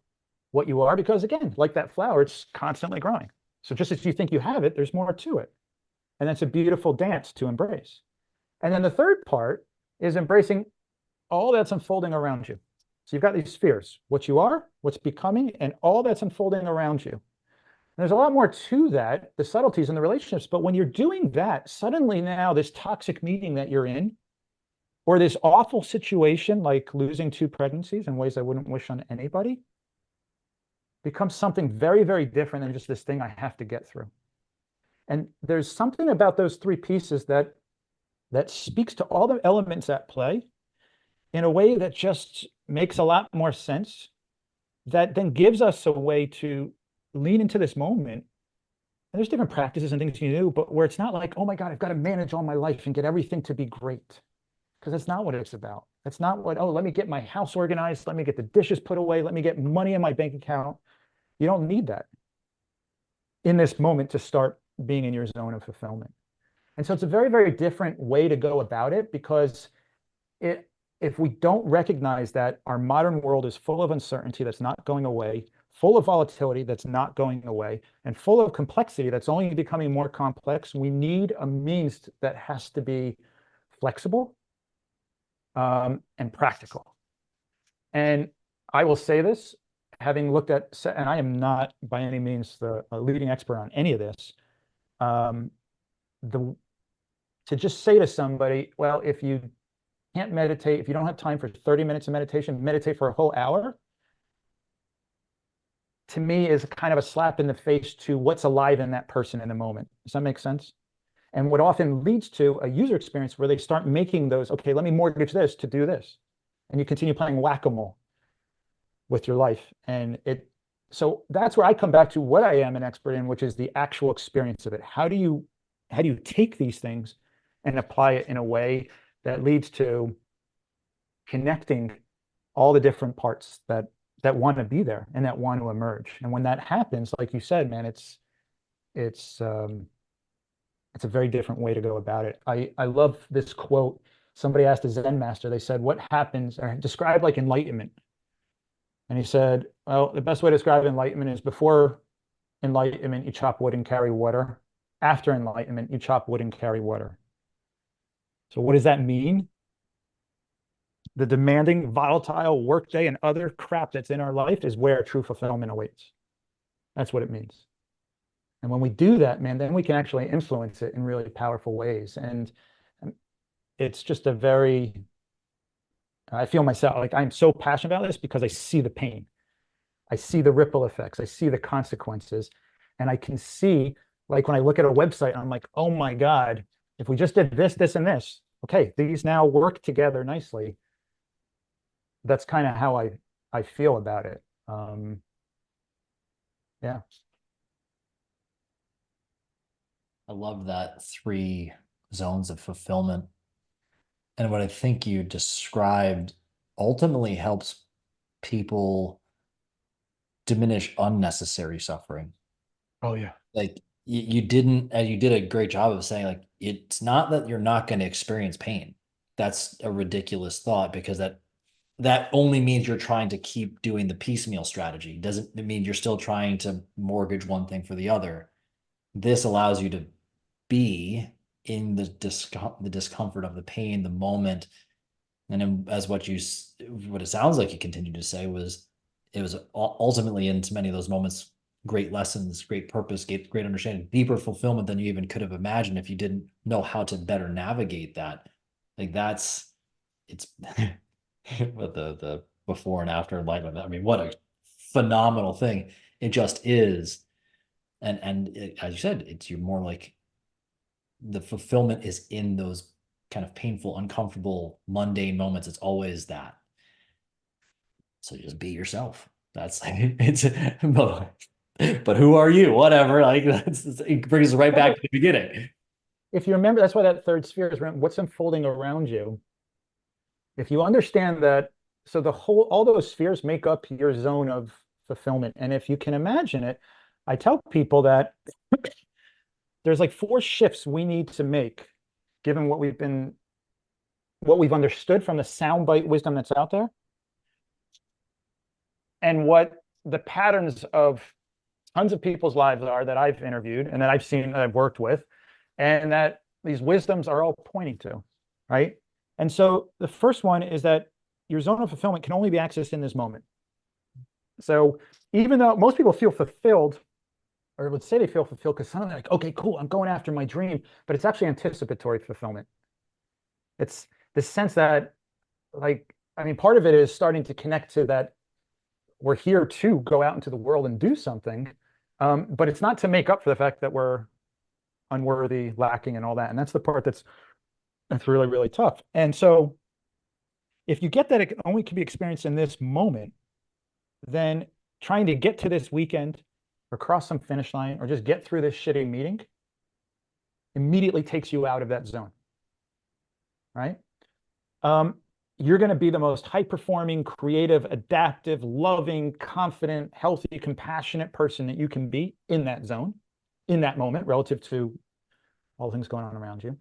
what you are because, again, like that flower, it's constantly growing. So just as you think you have it, there's more to it. And that's a beautiful dance to embrace. And then the third part is embracing all that's unfolding around you. So you've got these spheres, what you are, what's becoming, and all that's unfolding around you. And there's a lot more to that, the subtleties in the relationships. But when you're doing that, suddenly now this toxic meeting that you're in, or this awful situation like losing 2 pregnancies in ways I wouldn't wish on anybody, becomes something very, very different than just this thing I have to get through. And there's something about those 3 pieces that speaks to all the elements at play in a way that just makes a lot more sense, that then gives us a way to lean into this moment. And there's different practices and things you do, but where it's not like, oh my God, I've got to manage all my life and get everything to be great. Because that's not what it's about. That's not what, oh, let me get my house organized. Let me get the dishes put away. Let me get money in my bank account. You don't need that in this moment to start being in your zone of fulfillment. And so it's a very, very different way to go about it because if we don't recognize that our modern world is full of uncertainty that's not going away, full of volatility that's not going away, and full of complexity that's only becoming more complex, we need a means that has to be flexible and practical. And I will say this, having looked at, and I am not by any means the leading expert on any of this, to just say to somebody, well, if you can't meditate, if you don't have time for 30 minutes of meditation, meditate for a whole hour, to me is kind of a slap in the face to what's alive in that person in the moment. Does that make sense? And what often leads to a user experience where they start making those, okay, let me mortgage this to do this. And you continue playing whack-a-mole with your life. So that's where I come back to what I am an expert in, which is the actual experience of it. How do you take these things and apply it in a way that leads to connecting all the different parts that want to be there and that want to emerge? And when that happens, like you said, man, it's a very different way to go about it. I love this quote. Somebody asked a Zen master, they said, what happens, or describe like enlightenment. And he said, well, the best way to describe enlightenment is before enlightenment, you chop wood and carry water. After enlightenment, you chop wood and carry water. So what does that mean? The demanding, volatile workday and other crap that's in our life is where true fulfillment awaits. That's what it means. And when we do that, man, then we can actually influence it in really powerful ways. And it's just I feel myself, like I'm so passionate about this because I see the pain. I see the ripple effects. I see the consequences. And I can see, like when I look at a website, I'm like, oh my God, if we just did this, this, and this, okay, these now work together nicely. That's kind of how I feel about it. Yeah. I love that 3 zones of fulfillment. And what I think you described ultimately helps people diminish unnecessary suffering. Oh yeah. Like you didn't, and you did a great job of saying, like, it's not that you're not going to experience pain. that's a ridiculous thought, because that only means you're trying to keep doing the piecemeal strategy. Doesn't mean you're still trying to mortgage one thing for the other. This allows you to be in the discomfort of the pain, the moment. And as what it sounds like you continued to say was, it was ultimately, in many of those moments, great lessons, great purpose, great understanding, deeper fulfillment than you even could have imagined if you didn't know how to better navigate that. Like it's with the before and after enlightenment. I mean, what a phenomenal thing it just is. As you said, you're more like, the fulfillment is in those kind of painful, uncomfortable, mundane moments. It's always that. So just be yourself. That's it's but who are you? Whatever. Like it brings us right back to the beginning. If you remember, that's why that third sphere is what's unfolding around you. If you understand that, so all those spheres make up your zone of fulfillment. And if you can imagine it, I tell people that there's like 4 shifts we need to make, given what we've understood from the soundbite wisdom that's out there, and what the patterns of tons of people's lives are that I've interviewed and that I've seen, that I've worked with, and that these wisdoms are all pointing to, right? And so the first one is that your zone of fulfillment can only be accessed in this moment. So even though most people feel fulfilled, or would say they feel fulfilled, because suddenly like, okay, cool, I'm going after my dream, but it's actually anticipatory fulfillment. It's the sense that, like, I mean, part of it is starting to connect to that we're here to go out into the world and do something, but it's not to make up for the fact that we're unworthy, lacking, and all that. And that's the part that's really, really tough. And so if you get that it only can be experienced in this moment, then trying to get to this weekend or cross some finish line or just get through this shitty meeting immediately takes you out of that zone, right? You're going to be the most high-performing, creative, adaptive, loving, confident, healthy, compassionate person that you can be in that zone, in that moment, relative to all the things going on around you.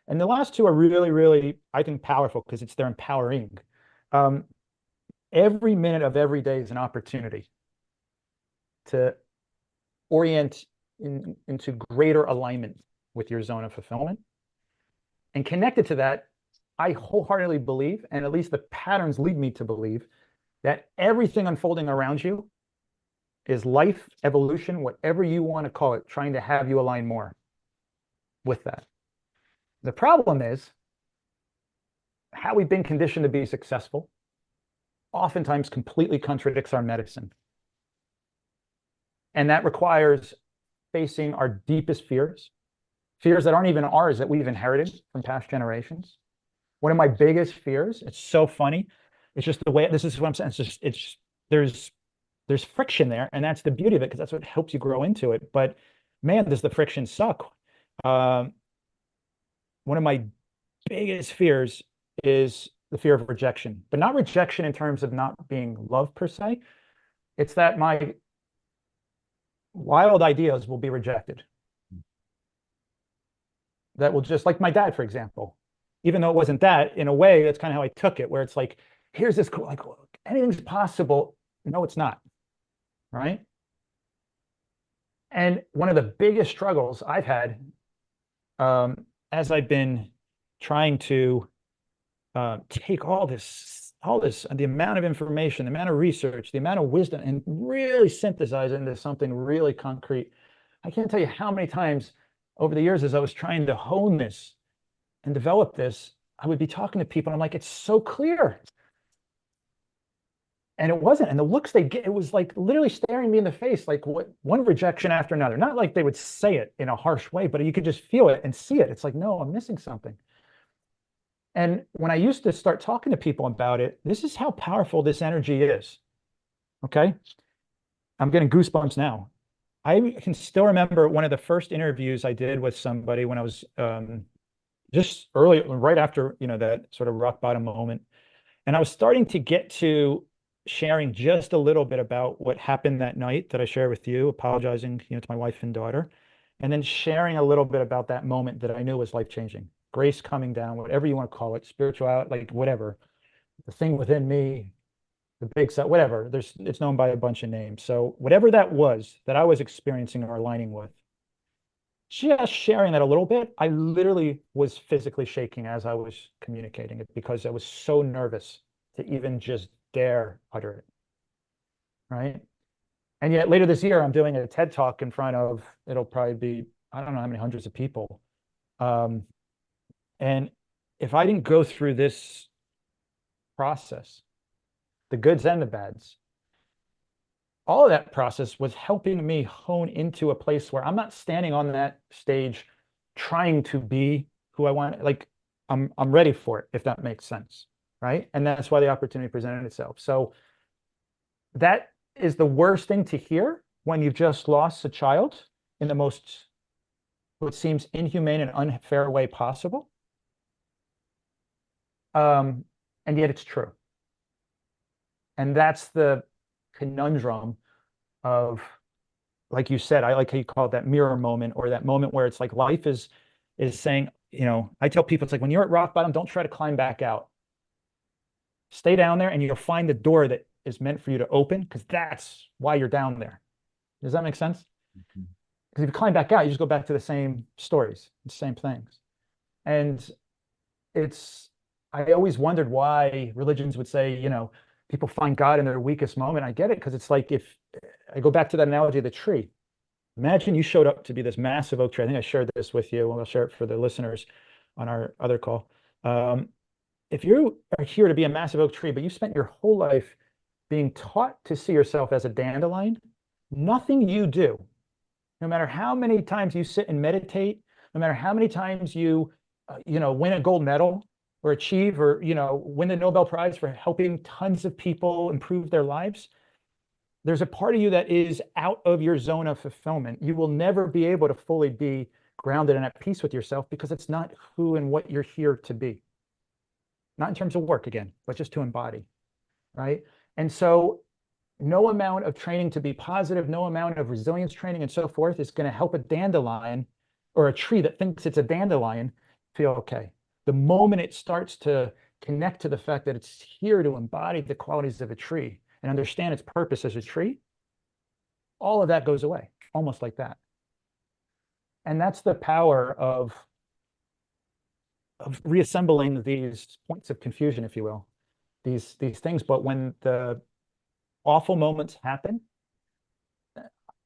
And the last 2 are really, really, I think, powerful because they're empowering. Every minute of every day is an opportunity to orient into greater alignment with your zone of fulfillment. And connected to that, I wholeheartedly believe, and at least the patterns lead me to believe, that everything unfolding around you is life, evolution, whatever you want to call it, trying to have you align more with that. The problem is how we've been conditioned to be successful oftentimes completely contradicts our medicine. And that requires facing our deepest fears, fears that aren't even ours, that we've inherited from past generations. One of my biggest fears, it's so funny, it's just the way, this is what I'm saying, there's friction there, and that's the beauty of it, because that's what helps you grow into it. But man, does the friction suck. One of my biggest fears is the fear of rejection, but not rejection in terms of not being loved per se. It's that my wild ideas will be rejected. That will, just like my dad, for example, even though it wasn't that, in a way, that's kind of how I took it, where it's like, here's this cool, like, anything's possible. No, it's not, right? And one of the biggest struggles I've had as I've been trying to take all this, the amount of information, the amount of research, the amount of wisdom, and really synthesize it into something really concrete. I can't tell you how many times over the years, as I was trying to hone this and develop this, I would be talking to people, and I'm like, it's so clear. And it wasn't. And the looks they get, it was like literally staring me in the face, like one rejection after another. Not like they would say it in a harsh way, but you could just feel it and see it. It's like, no, I'm missing something. And when I used to start talking to people about it, this is how powerful this energy is. Okay. I'm getting goosebumps now. I can still remember one of the first interviews I did with somebody when I was just early, right after, that sort of rock bottom moment. And I was starting to get to sharing just a little bit about what happened that night that I shared with you, apologizing, to my wife and daughter, and then sharing a little bit about that moment that I knew was life-changing. grace coming down, whatever you want to call it, spirituality, like whatever, the thing within me, the big set, whatever. It's known by a bunch of names. So whatever that was that I was experiencing or aligning with, just sharing that a little bit, I literally was physically shaking as I was communicating it because I was so nervous to even just dare utter it. Right. And yet later this year, I'm doing a TED talk in front of, it'll probably be, I don't know how many hundreds of people. Um, and if I didn't go through this process, the goods and the bads, all of that process was helping me hone into a place where I'm not standing on that stage trying to be who I want. Like I'm ready for it, if that makes sense. Right. And that's why the opportunity presented itself. So that is the worst thing to hear when you've just lost a child in the most, what seems inhumane and unfair way possible. And yet it's true. And that's the conundrum of, like you said, I like how you call it that mirror moment, or that moment where it's like life is saying, I tell people, it's like when you're at rock bottom, don't try to climb back out. Stay down there and you'll find the door that is meant for you to open, because that's why you're down there. Does that make sense? Mhm. Because if you climb back out, you just go back to the same stories, the same things. And it's, I always wondered why religions would say, people find God in their weakest moment. I get it, because it's like, if I go back to that analogy of the tree, imagine you showed up to be this massive oak tree. I think I shared this with you. I'll share it for the listeners on our other call. If you are here to be a massive oak tree, but you spent your whole life being taught to see yourself as a dandelion, nothing you do, no matter how many times you sit and meditate, no matter how many times you, win a gold medal or achieve, or, win the Nobel Prize for helping tons of people improve their lives, there's a part of you that is out of your zone of fulfillment. You will never be able to fully be grounded and at peace with yourself, because it's not who and what you're here to be. Not in terms of work again, but just to embody, right? And so no amount of training to be positive, no amount of resilience training and so forth is going to help a dandelion, or a tree that thinks it's a dandelion, feel okay. The moment it starts to connect to the fact that it's here to embody the qualities of a tree and understand its purpose as a tree, all of that goes away, almost like that. And that's the power of reassembling these points of confusion, if you will, these things. But when the awful moments happen,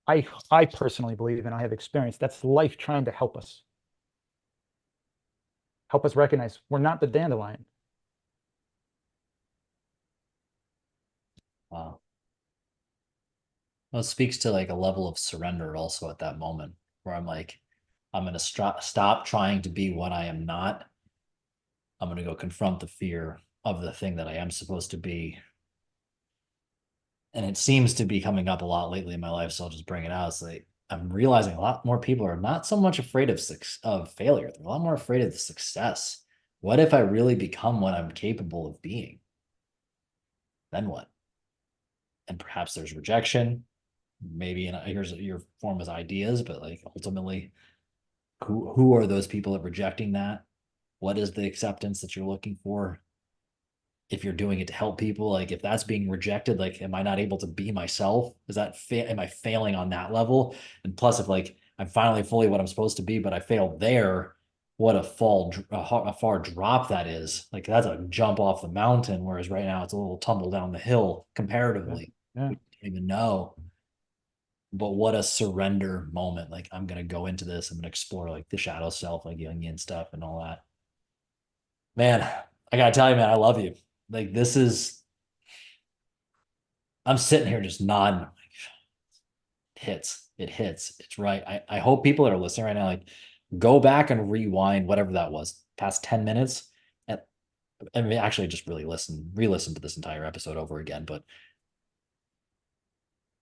I personally believe, and I have experienced, that's life trying to help us recognize we're not the dandelion. Wow. Well, it speaks to like a level of surrender also at that moment, where I'm like, I'm going to stop trying to be what I am not. I'm going to go confront the fear of the thing that I am supposed to be. And it seems to be coming up a lot lately in my life, so I'll just bring it out. It's like I'm realizing a lot more people are not so much afraid of failure. They're a lot more afraid of the success. What if I really become what I'm capable of being? Then what? And perhaps there's rejection. Maybe here's your form as ideas, but like ultimately, who are those people that are rejecting that? What is the acceptance that you're looking for? If you're doing it to help people, like if that's being rejected, like am I not able to be myself? Is that am I failing on that level? And plus, if like I'm finally fully what I'm supposed to be, but I failed there, what a far drop that is. Like that's a jump off the mountain, whereas right now it's a little tumble down the hill Yeah. comparatively. Yeah. We don't even know. But what a surrender moment. Like I'm gonna go into this, I'm gonna explore like the shadow self, like Jungian stuff and all that. Man, I gotta tell you, man, I love you. Like this is I'm sitting here just nodding. Like, it hits. It hits. It's right. I hope people that are listening right now, like go back and rewind whatever that was, past 10 minutes. And I mean, actually just really re-listen to this entire episode over again. But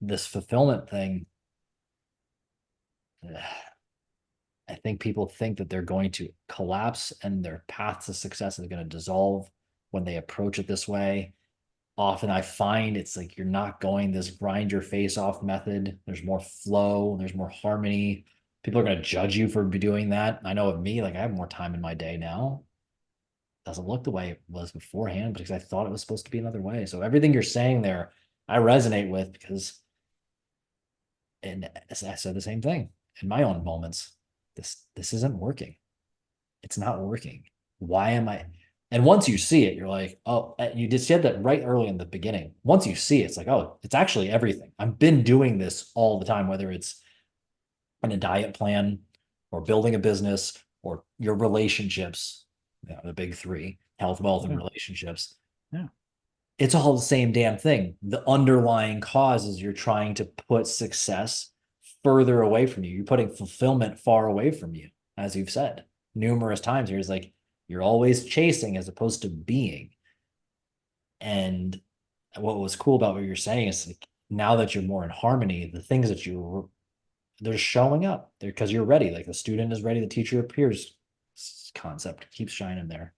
this fulfillment thing, I think people think that they're going to collapse and their path to success is going to dissolve when they approach it this way. Often I find it's like you're not going this grind your face off method. There's more flow, there's more harmony, People are going to judge you for doing that. I know of me, like I have more time in my day now. Doesn't look the way it was beforehand because I thought it was supposed to be another way. So everything you're saying there, I resonate with because, and I said the same thing in my own moments. This isn't working. It's not working. Why am I? And once you see it, you're like, oh, you just said that right early in the beginning. Once you see it, it's like, oh, it's actually everything. I've been doing this all the time, whether it's in a diet plan or building a business or your relationships, the big three, health, wealth, and Yeah. relationships. Yeah. It's all the same damn thing. The underlying cause is you're trying to put success further away from you. You're putting fulfillment far away from you, as you've said numerous times here. Is like you're always chasing as opposed to being. And what was cool about what you're saying is like now that you're more in harmony, the things that they're showing up there because you're ready. Like the student is ready, the teacher appears concept keeps shining there.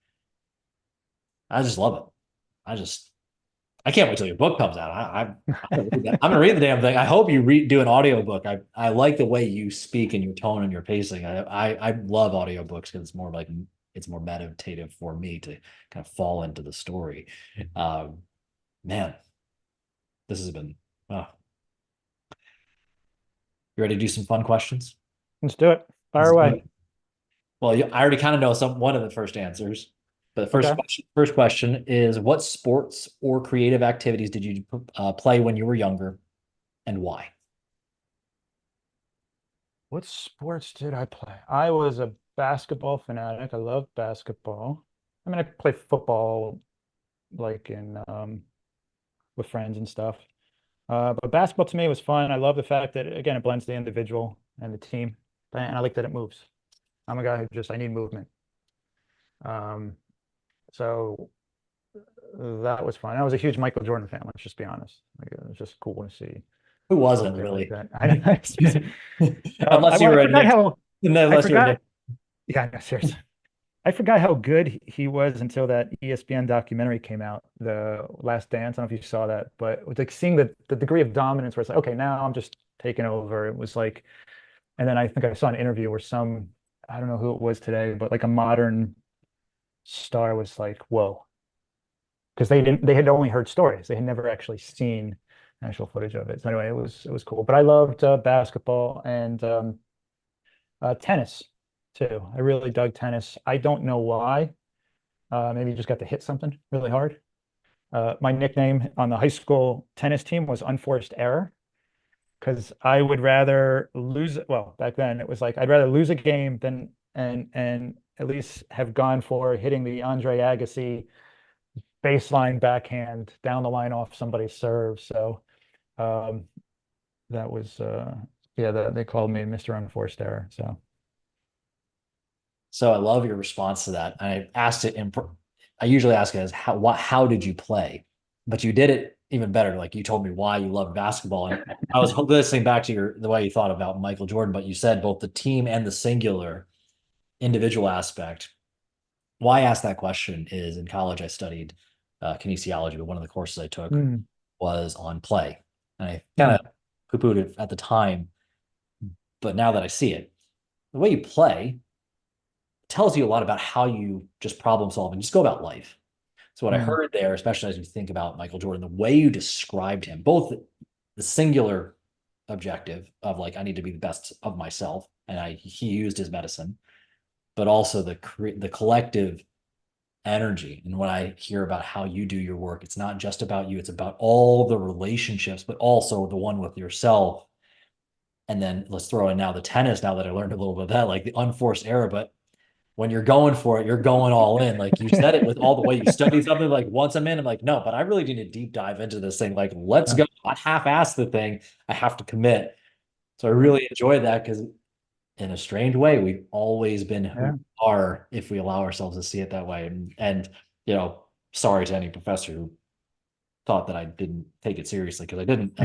I just love it. I can't wait till your book comes out. I'm gonna read the damn thing. I hope you do an audiobook. I like the way you speak and your tone and your pacing. I love audiobooks because it's more like it's more meditative for me to kind of fall into the story. Man, this has been you ready to do some fun questions? Let's do it. Fire Let's do away. it. Well, I already kind of know one of the first answers. But the Okay. first question is what sports or creative activities did you play when you were younger and why? What sports did I play? I was a basketball fanatic. I love basketball. I mean, I play football like in with friends and stuff. But basketball to me was fun. I love the fact that again it blends the individual and the team, and I like that it moves. I'm a guy who just I need movement. Um, so that was fun. I was a huge Michael Jordan fan. Let's just be honest. Like, it was just cool to see Who wasn't something like really? that. It's just, Unless you well, I were a forgot Knicks, how I unless you were a forgot. Knicks. Yeah, no, seriously. I forgot how good he was until that ESPN documentary came out, The Last Dance. I don't know if you saw that, but with like seeing the degree of dominance where it's like, okay, now I'm just taking over. It was like, and then I think I saw an interview where I don't know who it was today, but like a modern star was like, whoa, because they had only heard stories. They had never actually seen actual footage of it. So anyway, it was cool. But I loved basketball and tennis too. I really dug tennis. I don't know why. Maybe you just got to hit something really hard. My nickname on the high school tennis team was Unforced Error because I would rather lose. Well, back then it was like I'd rather lose a game than and at least have gone for hitting the Andre Agassi baseline backhand down the line off somebody's serve. So um, that was yeah, they called me Mr. Unforced Error. So So I love your response to that. I asked it I usually ask it as how did you play? But you did it even better. Like you told me why you love basketball. And I was listening back to the way you thought about Michael Jordan, but you said both the team and the singular individual aspect. Why I asked that question is in college I studied kinesiology, but one of the courses I took mm, was on play. And I kind mm, of poo-pooed it at the time, but now that I see it, the way you play tells you a lot about how you just problem solve and just go about life. So what I mm, heard there, especially as we think about Michael Jordan, the way you described him, both the singular objective of like I need to be the best of myself, and he used his medicine, but also the collective energy. And when I hear about how you do your work, it's not just about you; it's about all the relationships, but also the one with yourself. And then let's throw in now the tennis. Now that I learned a little bit of that, like the unforced error, but when you're going for it, you're going all in. Like you said it with all the way you study something. Like once I'm in, I'm like, no, but I really need to deep dive into this thing. Like, let's yeah, go. I half-ass the thing. I have to commit. So I yeah, really enjoyed that because in a strange way, we've always been who yeah. we are if we allow ourselves to see it that way. And sorry to any professor who thought that I didn't take it seriously because I didn't.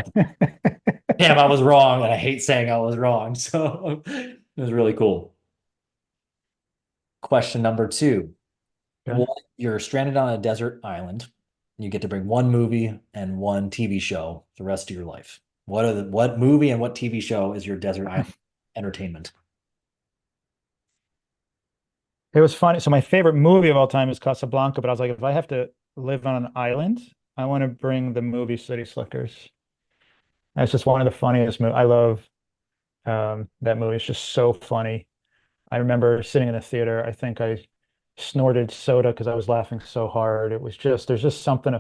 Damn, I was wrong, and I hate saying I was wrong. So it was really cool. Question number two. Okay. You're stranded on a desert island. You get to bring one movie and one TV show the rest of your life. What movie and what TV show is your desert island entertainment? It was funny. So my favorite movie of all time is Casablanca, but I was like, if I have to live on an island, I want to bring the movie City Slickers. That's just one of the funniest movies. I love that movie. It's just so funny. I remember sitting in the theater. I think I snorted soda because I was laughing so hard. It was just there's just something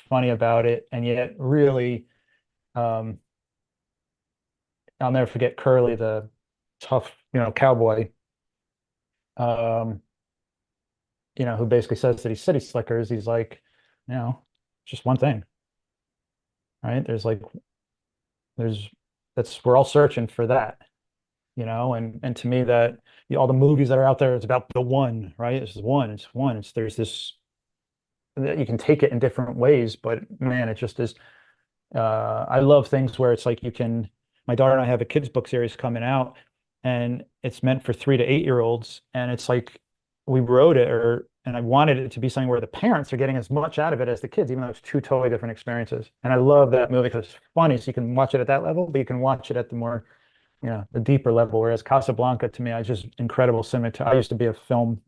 funny about it, and yet really, um, I'll never forget Curly, the tough, cowboy, um, who basically says that he's city slickers. He's like, it's just one thing, right? There's that's we're all searching for that, and to me that all the movies that are out there, it's about the one, right? It's one. There's this you can take it in different ways, but man, it just is. I love things where it's like my daughter and I have a kids book series coming out, and it's meant for 3 to 8 year olds, and it's like we wrote it, and I wanted it to be something where the parents are getting as much out of it as the kids, even though it's two totally different experiences. And I love that movie because it's funny, so you can watch it at that level, but you can watch it at the more, the deeper level. Whereas Casablanca to me, I just incredible cinema. I used to be a film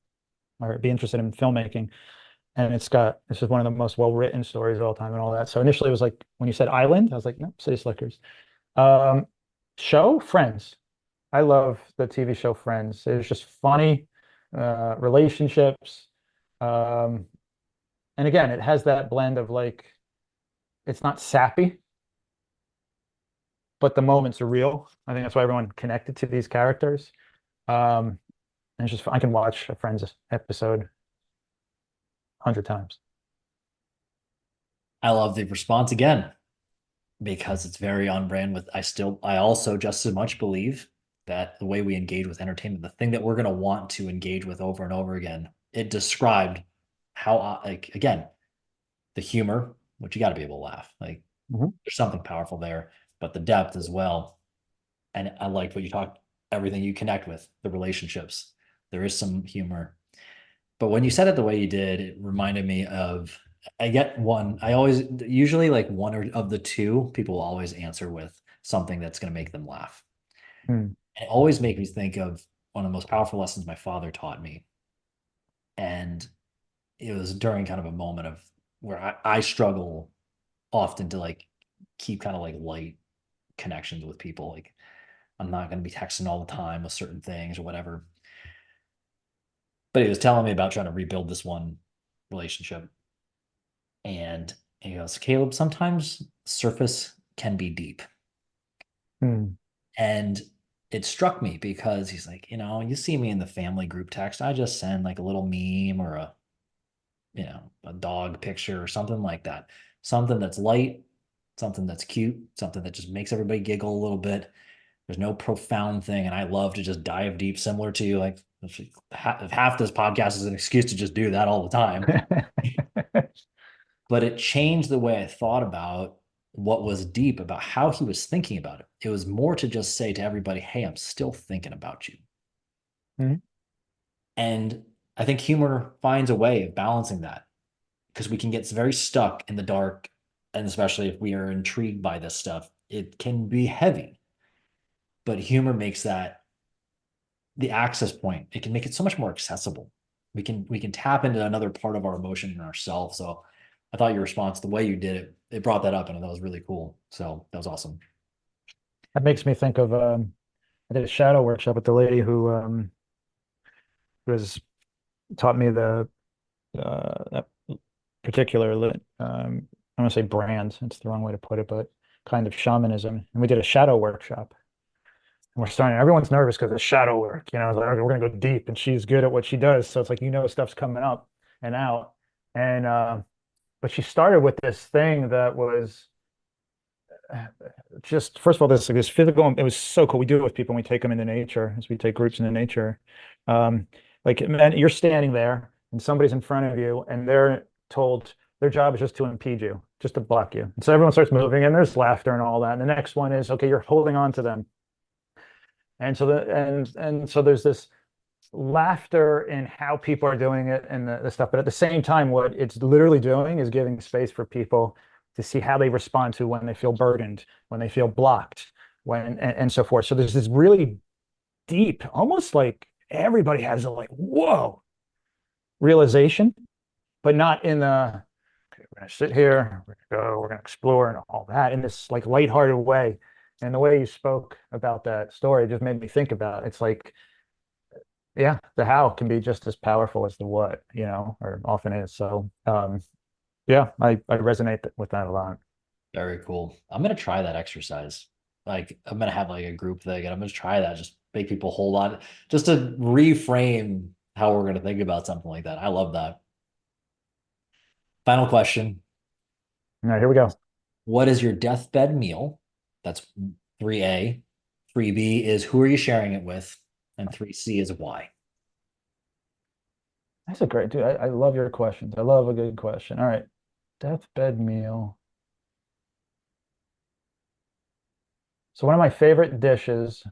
or be interested in filmmaking, and this is one of the most well-written stories of all time and all that. So initially it was like when you said Island, I was like, no, City Slickers. Um, Show Friends. I love the TV show Friends. It was just funny, relationships. Um, and again, it has that blend of like, it's not sappy, but the moments are real. I think that's why everyone connected to these characters. Um, and it's just, I can watch a Friends episode 100 times. I love the response again because it's very on brand with I also just as much believe that the way we engage with entertainment, the thing that we're going to want to engage with over and over again, it described how, like, again, the humor, which you got to be able to laugh. Like, Mhm. there's something powerful there, but the depth as well. And I liked what you talked, everything you connect with, the relationships. There is some humor. But when you said it the way you did, it reminded me of I get one. I always usually like one or of the two people will always answer with something that's going to make them laugh. Hmm. And it always makes me think of one of the most powerful lessons my father taught me. And it was during kind of a moment of where I struggle often to like keep kind of like light connections with people. Like I'm not going to be texting all the time with certain things or whatever. But he was telling me about trying to rebuild this one relationship. And he goes, Caleb, sometimes surface can be deep. Hmm. And it struck me because he's like, you see me in the family group text. I just send like a little meme or a dog picture or something like that. Something that's light, something that's cute, something that just makes everybody giggle a little bit. There's no profound thing. And I love to just dive deep, similar to you. Like if half this podcast is an excuse to just do that all the time. But it changed the way I thought about what was deep about how he was thinking about it. It was more to just say to everybody, hey, I'm still thinking about you. Hmm. And I think humor finds a way of balancing that because we can get very stuck in the dark. And especially if we are intrigued by this stuff, it can be heavy. But humor makes that the access point. It can make it so much more accessible. We can tap into another part of our emotion in ourselves. So I thought your response, the way you did it, it brought that up, and that was really cool. So that was awesome. That makes me think of I did a shadow workshop with the lady who has taught me that particular I want to say brand, it's the wrong way to put it, but kind of shamanism. And we did a shadow workshop. And we're starting, everyone's nervous because it's shadow work, it's like, okay, we're gonna go deep, and she's good at what she does. So it's like stuff's coming up and out. And but she started with this thing that was just first of all this physical. It was so cool. We do it with people when we take them into nature, as we take groups into nature. Um, like man, you're standing there and somebody's in front of you, and they're told their job is just to impede you, just to block you. And so everyone starts moving, and there's laughter and all that. And the next one is okay, you're holding on to them, and so there's this laughter in how people are doing it and the stuff. But at the same time, what it's literally doing is giving space for people to see how they respond to when they feel burdened, when they feel blocked, and so forth. So there's this really deep, almost like everybody has a like, whoa, realization, but not in the, okay, we're gonna sit here, we're gonna go, we're gonna explore and all that in this like lighthearted way. And the way you spoke about that story just made me think about it. It's like, yeah, the how can be just as powerful as the what, or often is. So yeah, I resonate with that a lot. Very cool. I'm gonna try that exercise. Like I'm gonna have like a group thing and I'm gonna try that. Just make people hold on, just to reframe how we're gonna think about something like that. I love that. Final question. All right, here we go. What is your deathbed meal? That's 3A. 3B is who are you sharing it with? And 3C is why. That's a great, dude. I love your questions. I love a good question. All right. Deathbed meal. So one of my favorite dishes,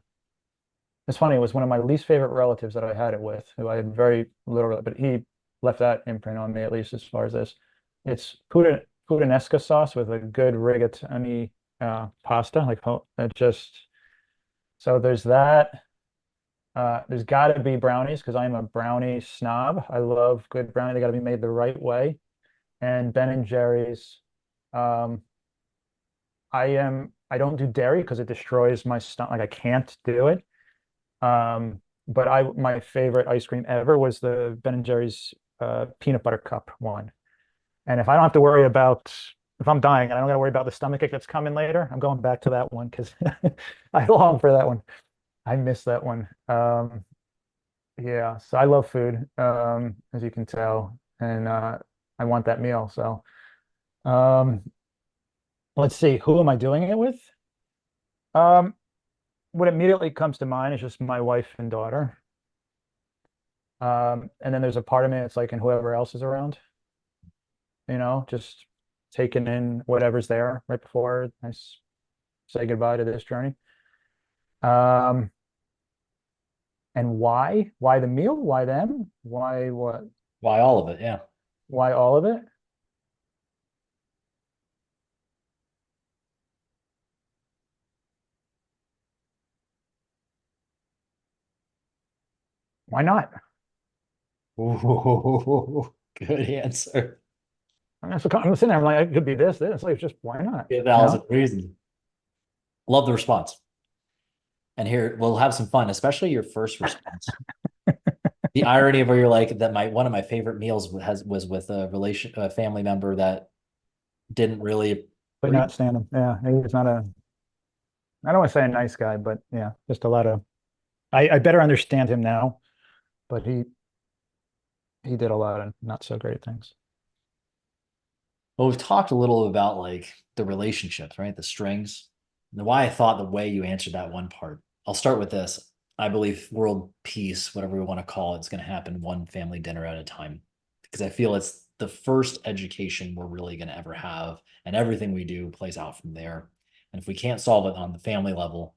it's funny, it was one of my least favorite relatives that I had it with, who I had very little, but he left that imprint on me, at least as far as this. It's puttanesca sauce with a good rigatoni pasta. Like it just, so there's that. There's got to be brownies because I'm a brownie snob. I love good brownie. They got to be made the right way. And Ben and Jerry's. Um, I don't do dairy because it destroys my stomach. Like I can't do it. But my favorite ice cream ever was the Ben and Jerry's peanut butter cup one. And if I don't have to worry about if I'm dying and I don't got to worry about the stomach ache that's coming later, I'm going back to that one because I long for that one. I miss that one. Yeah, so I love food, as you can tell, and I want that meal. So um, let's see, who am I doing it with? Um, what immediately comes to mind is just my wife and daughter. And then there's a part of me that's like, and whoever else is around, just taking in whatever's there right before say goodbye to this journey. Um, and why? Why the meal? Why them? Why what? Why all of it? Yeah. Why all of it? Why not? Ooh, good answer. I'm sitting there, I'm like, it could be this, this. Like, just why not? A You thousand know? reasons. Love the response. And here we'll have some fun, especially your first response. The irony of where you're like that one of my favorite meals was with a family member that didn't really But not stand him. Yeah. He's not I don't want to say a nice guy, but yeah, just a lot of I better understand him now, but he did a lot of not so great things. Well, we've talked a little about like the relationships, right? The strings. And why I thought the way you answered that one part. I'll start with this. I believe world peace, whatever we want to call it, is going to happen one family dinner at a time. Because I feel it's the first education we're really going to ever have. And everything we do plays out from there. And if we can't solve it on the family level,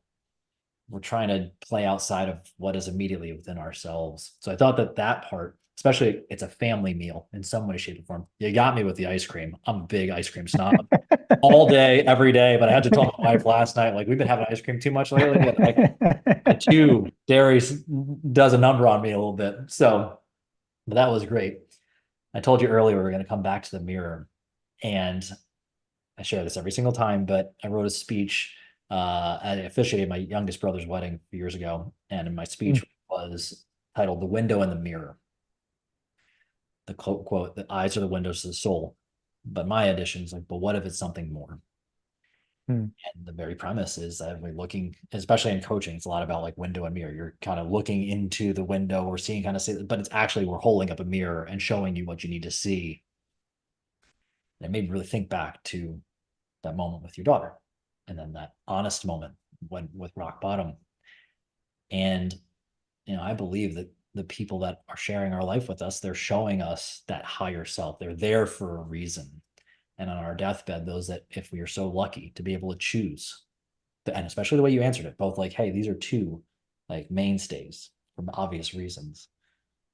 we're trying to play outside of what is immediately within ourselves. So I thought that part, especially it's a family meal in some way, shape, or form. You got me with the ice cream. I'm a big ice cream snob all day, every day. But I had to tell my wife last night, like we've been having ice cream too much lately. And I too, dairy does a number on me a little bit. So, but that was great. I told you earlier we were going to come back to the mirror, and I share this every single time, but I wrote a speech. I officiated my youngest brother's wedding a few years ago, and my speech was titled "The Window and the Mirror." The quote: "The eyes are the windows to the soul." But my addition is like, "But what if it's something more?" Hmm. And the very premise is that we're looking, especially in coaching, it's a lot about like window and mirror. You're kind of looking into the window or seeing kind of see, but it's actually we're holding up a mirror and showing you what you need to see. And it made me really think back to that moment with your daughter, and then that honest moment when with rock bottom. And I believe that the people that are sharing our life with us, they're showing us that higher self. They're there for a reason. And on our deathbed, those that if we are so lucky to be able to choose, and especially the way you answered it, both like, hey, these are two like mainstays for obvious reasons.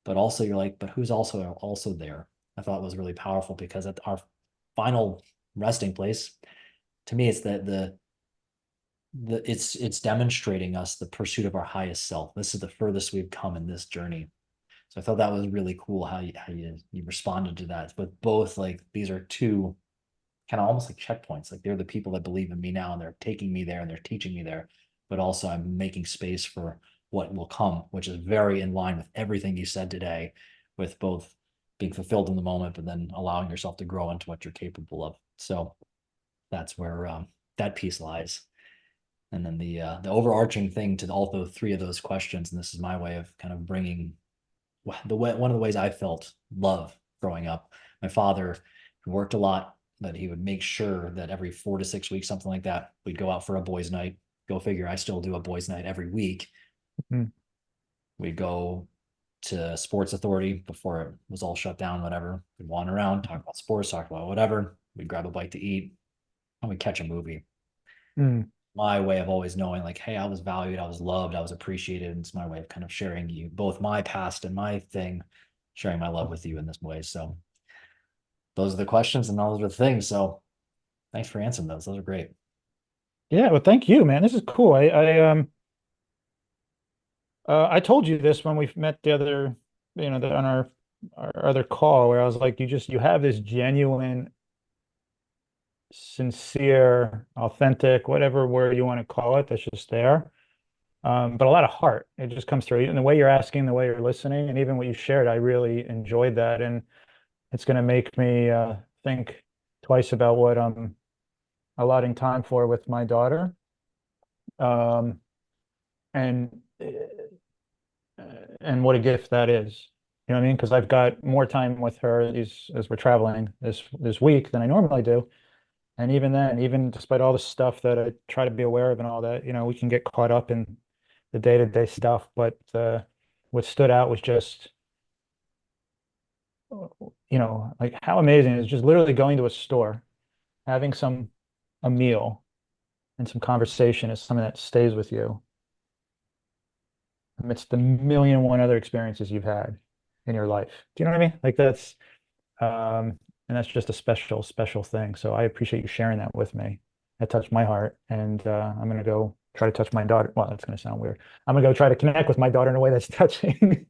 But also you're like, but who's also there? I thought was really powerful because at our final resting place, to me, it's the it's demonstrating us the pursuit of our highest self. This is the furthest we've come in this journey. So I thought that was really cool how you responded to that. But both, like, these are two kind of almost like checkpoints. Like, they're the people that believe in me now and they're taking me there and they're teaching me there. But also I'm making space for what will come, which is very in line with everything you said today, with both being fulfilled in the moment, but then allowing yourself to grow into what you're capable of. So that's where that piece lies. And then the overarching thing to all the three of those questions, and this is my way of kind of bringing one of the ways I felt love growing up. My father, who worked a lot, but he would make sure that every 4 to 6 weeks, something like that, we'd go out for a boys' night. Go figure, I still do a boys' night every week. Mm. We'd go to Sports Authority before it was all shut down, whatever. We'd wander around, talk about sports, talk about whatever. We'd grab a bite to eat, and we'd catch a movie. Mm. My way of always knowing, like, hey, I was valued, I was loved, I was appreciated. And it's my way of kind of sharing you both my past and my thing, sharing my love with you in this way. So those are the questions and those are the things. So thanks for answering those. Those are great. Yeah, well, thank you, man. This is cool. I told you this when we met the other, on our other call, where I was like, you have this genuine, sincere, authentic, whatever word you want to call it, that's just there. But a lot of heart. It just comes through. And the way you're asking, the way you're listening, and even what you shared, I really enjoyed that. And it's going to make me think twice about what I'm allotting time for with my daughter. Um, and and what a gift that is. You know what I mean? Because I've got more time with her as we're traveling this week than I normally do. And even then, even despite all the stuff that I try to be aware of and all that, we can get caught up in the day-to-day stuff. But what stood out was just, like how amazing it is just literally going to a store, having a meal and some conversation is something that stays with you amidst the million and one other experiences you've had in your life. Do you know what I mean? Like and that's just a special, special thing. So I appreciate you sharing that with me. That touched my heart. And I'm going to go try to touch my daughter. Well, that's going to sound weird. I'm going to go try to connect with my daughter in a way that's touching and,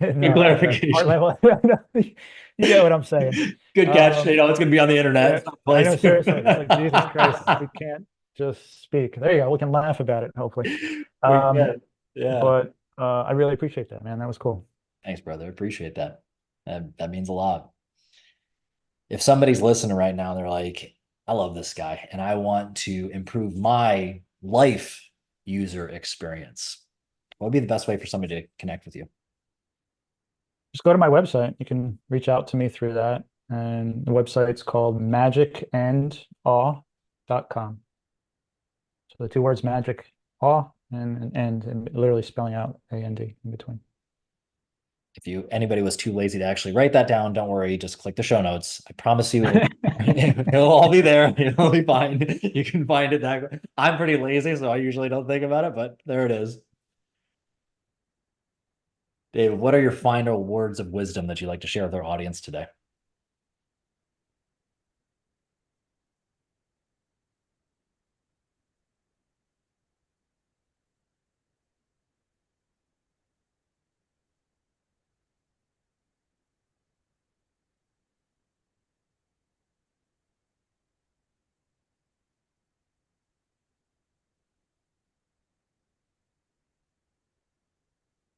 Good at the heart clarification. level. You get what I'm saying. Good catch. Um, It's going to be on the yeah, internet. I know, seriously. It's like, Jesus Christ, we can't just speak. There you go. We can laugh about it, hopefully. We Um, can. Yeah. but I really appreciate that, man. That was cool. Thanks, brother. Appreciate that. That means a lot. If somebody's listening right now, they're like, I love this guy and I want to improve my life user experience, what would be the best way for somebody to connect with you? Just go to my website. You can reach out to me through that. And the website's called magicandawe.com. So the two words magic, awe, and literally spelling out A-N-D in between. If anybody was too lazy to actually write that down, don't worry, just click the show notes. I promise you it'll all be there. It'll be fine. You can find it that. I'm pretty lazy, so I usually don't think about it, but there it is. David, what are your final words of wisdom that you'd like to share with our audience today?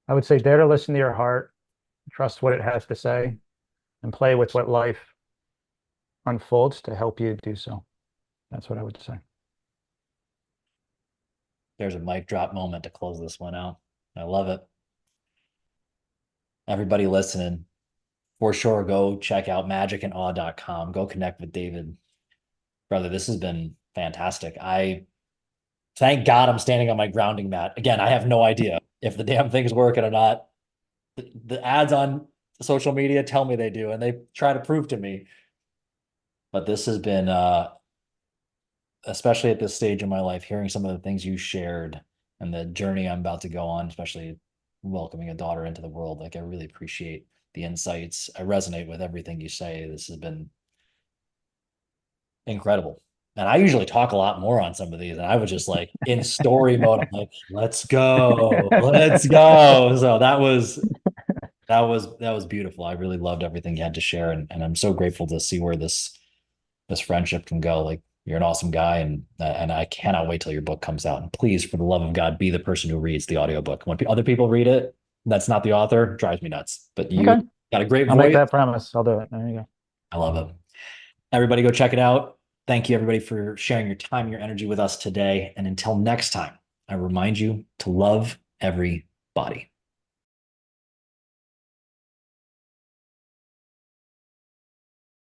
I would say dare to listen to your heart, trust what it has to say, and play with what life unfolds to help you do so. That's what I would say. There's a mic drop moment to close this one out. I love it. Everybody listening, for sure, go check out magicandawe.com. Go connect with David. Brother, this has been fantastic. I thank God I'm standing on my grounding mat. Again, I have no idea if the damn thing's working or not. The ads on social media tell me they do, and they try to prove to me. But this has been, especially at this stage in my life, hearing some of the things you shared and the journey I'm about to go on, especially welcoming a daughter into the world. Like, I really appreciate the insights. I resonate with everything you say. This has been incredible. And I usually talk a lot more on some of these. And I was just like in story mode. I'm like, let's go, let's go. So that was beautiful. I really loved everything you had to share. And I'm so grateful to see where this friendship can go. Like you're an awesome guy. And I cannot wait till your book comes out. And please, for the love of God, be the person who reads the audiobook. When other people read it, that's not the author, drives me nuts. But you Okay. got a great I'll make voice. that promise. I'll do it. There you go. I love it. Everybody go check it out. Thank you, everybody, for sharing your time, your energy with us today. And until next time, I remind you to love everybody.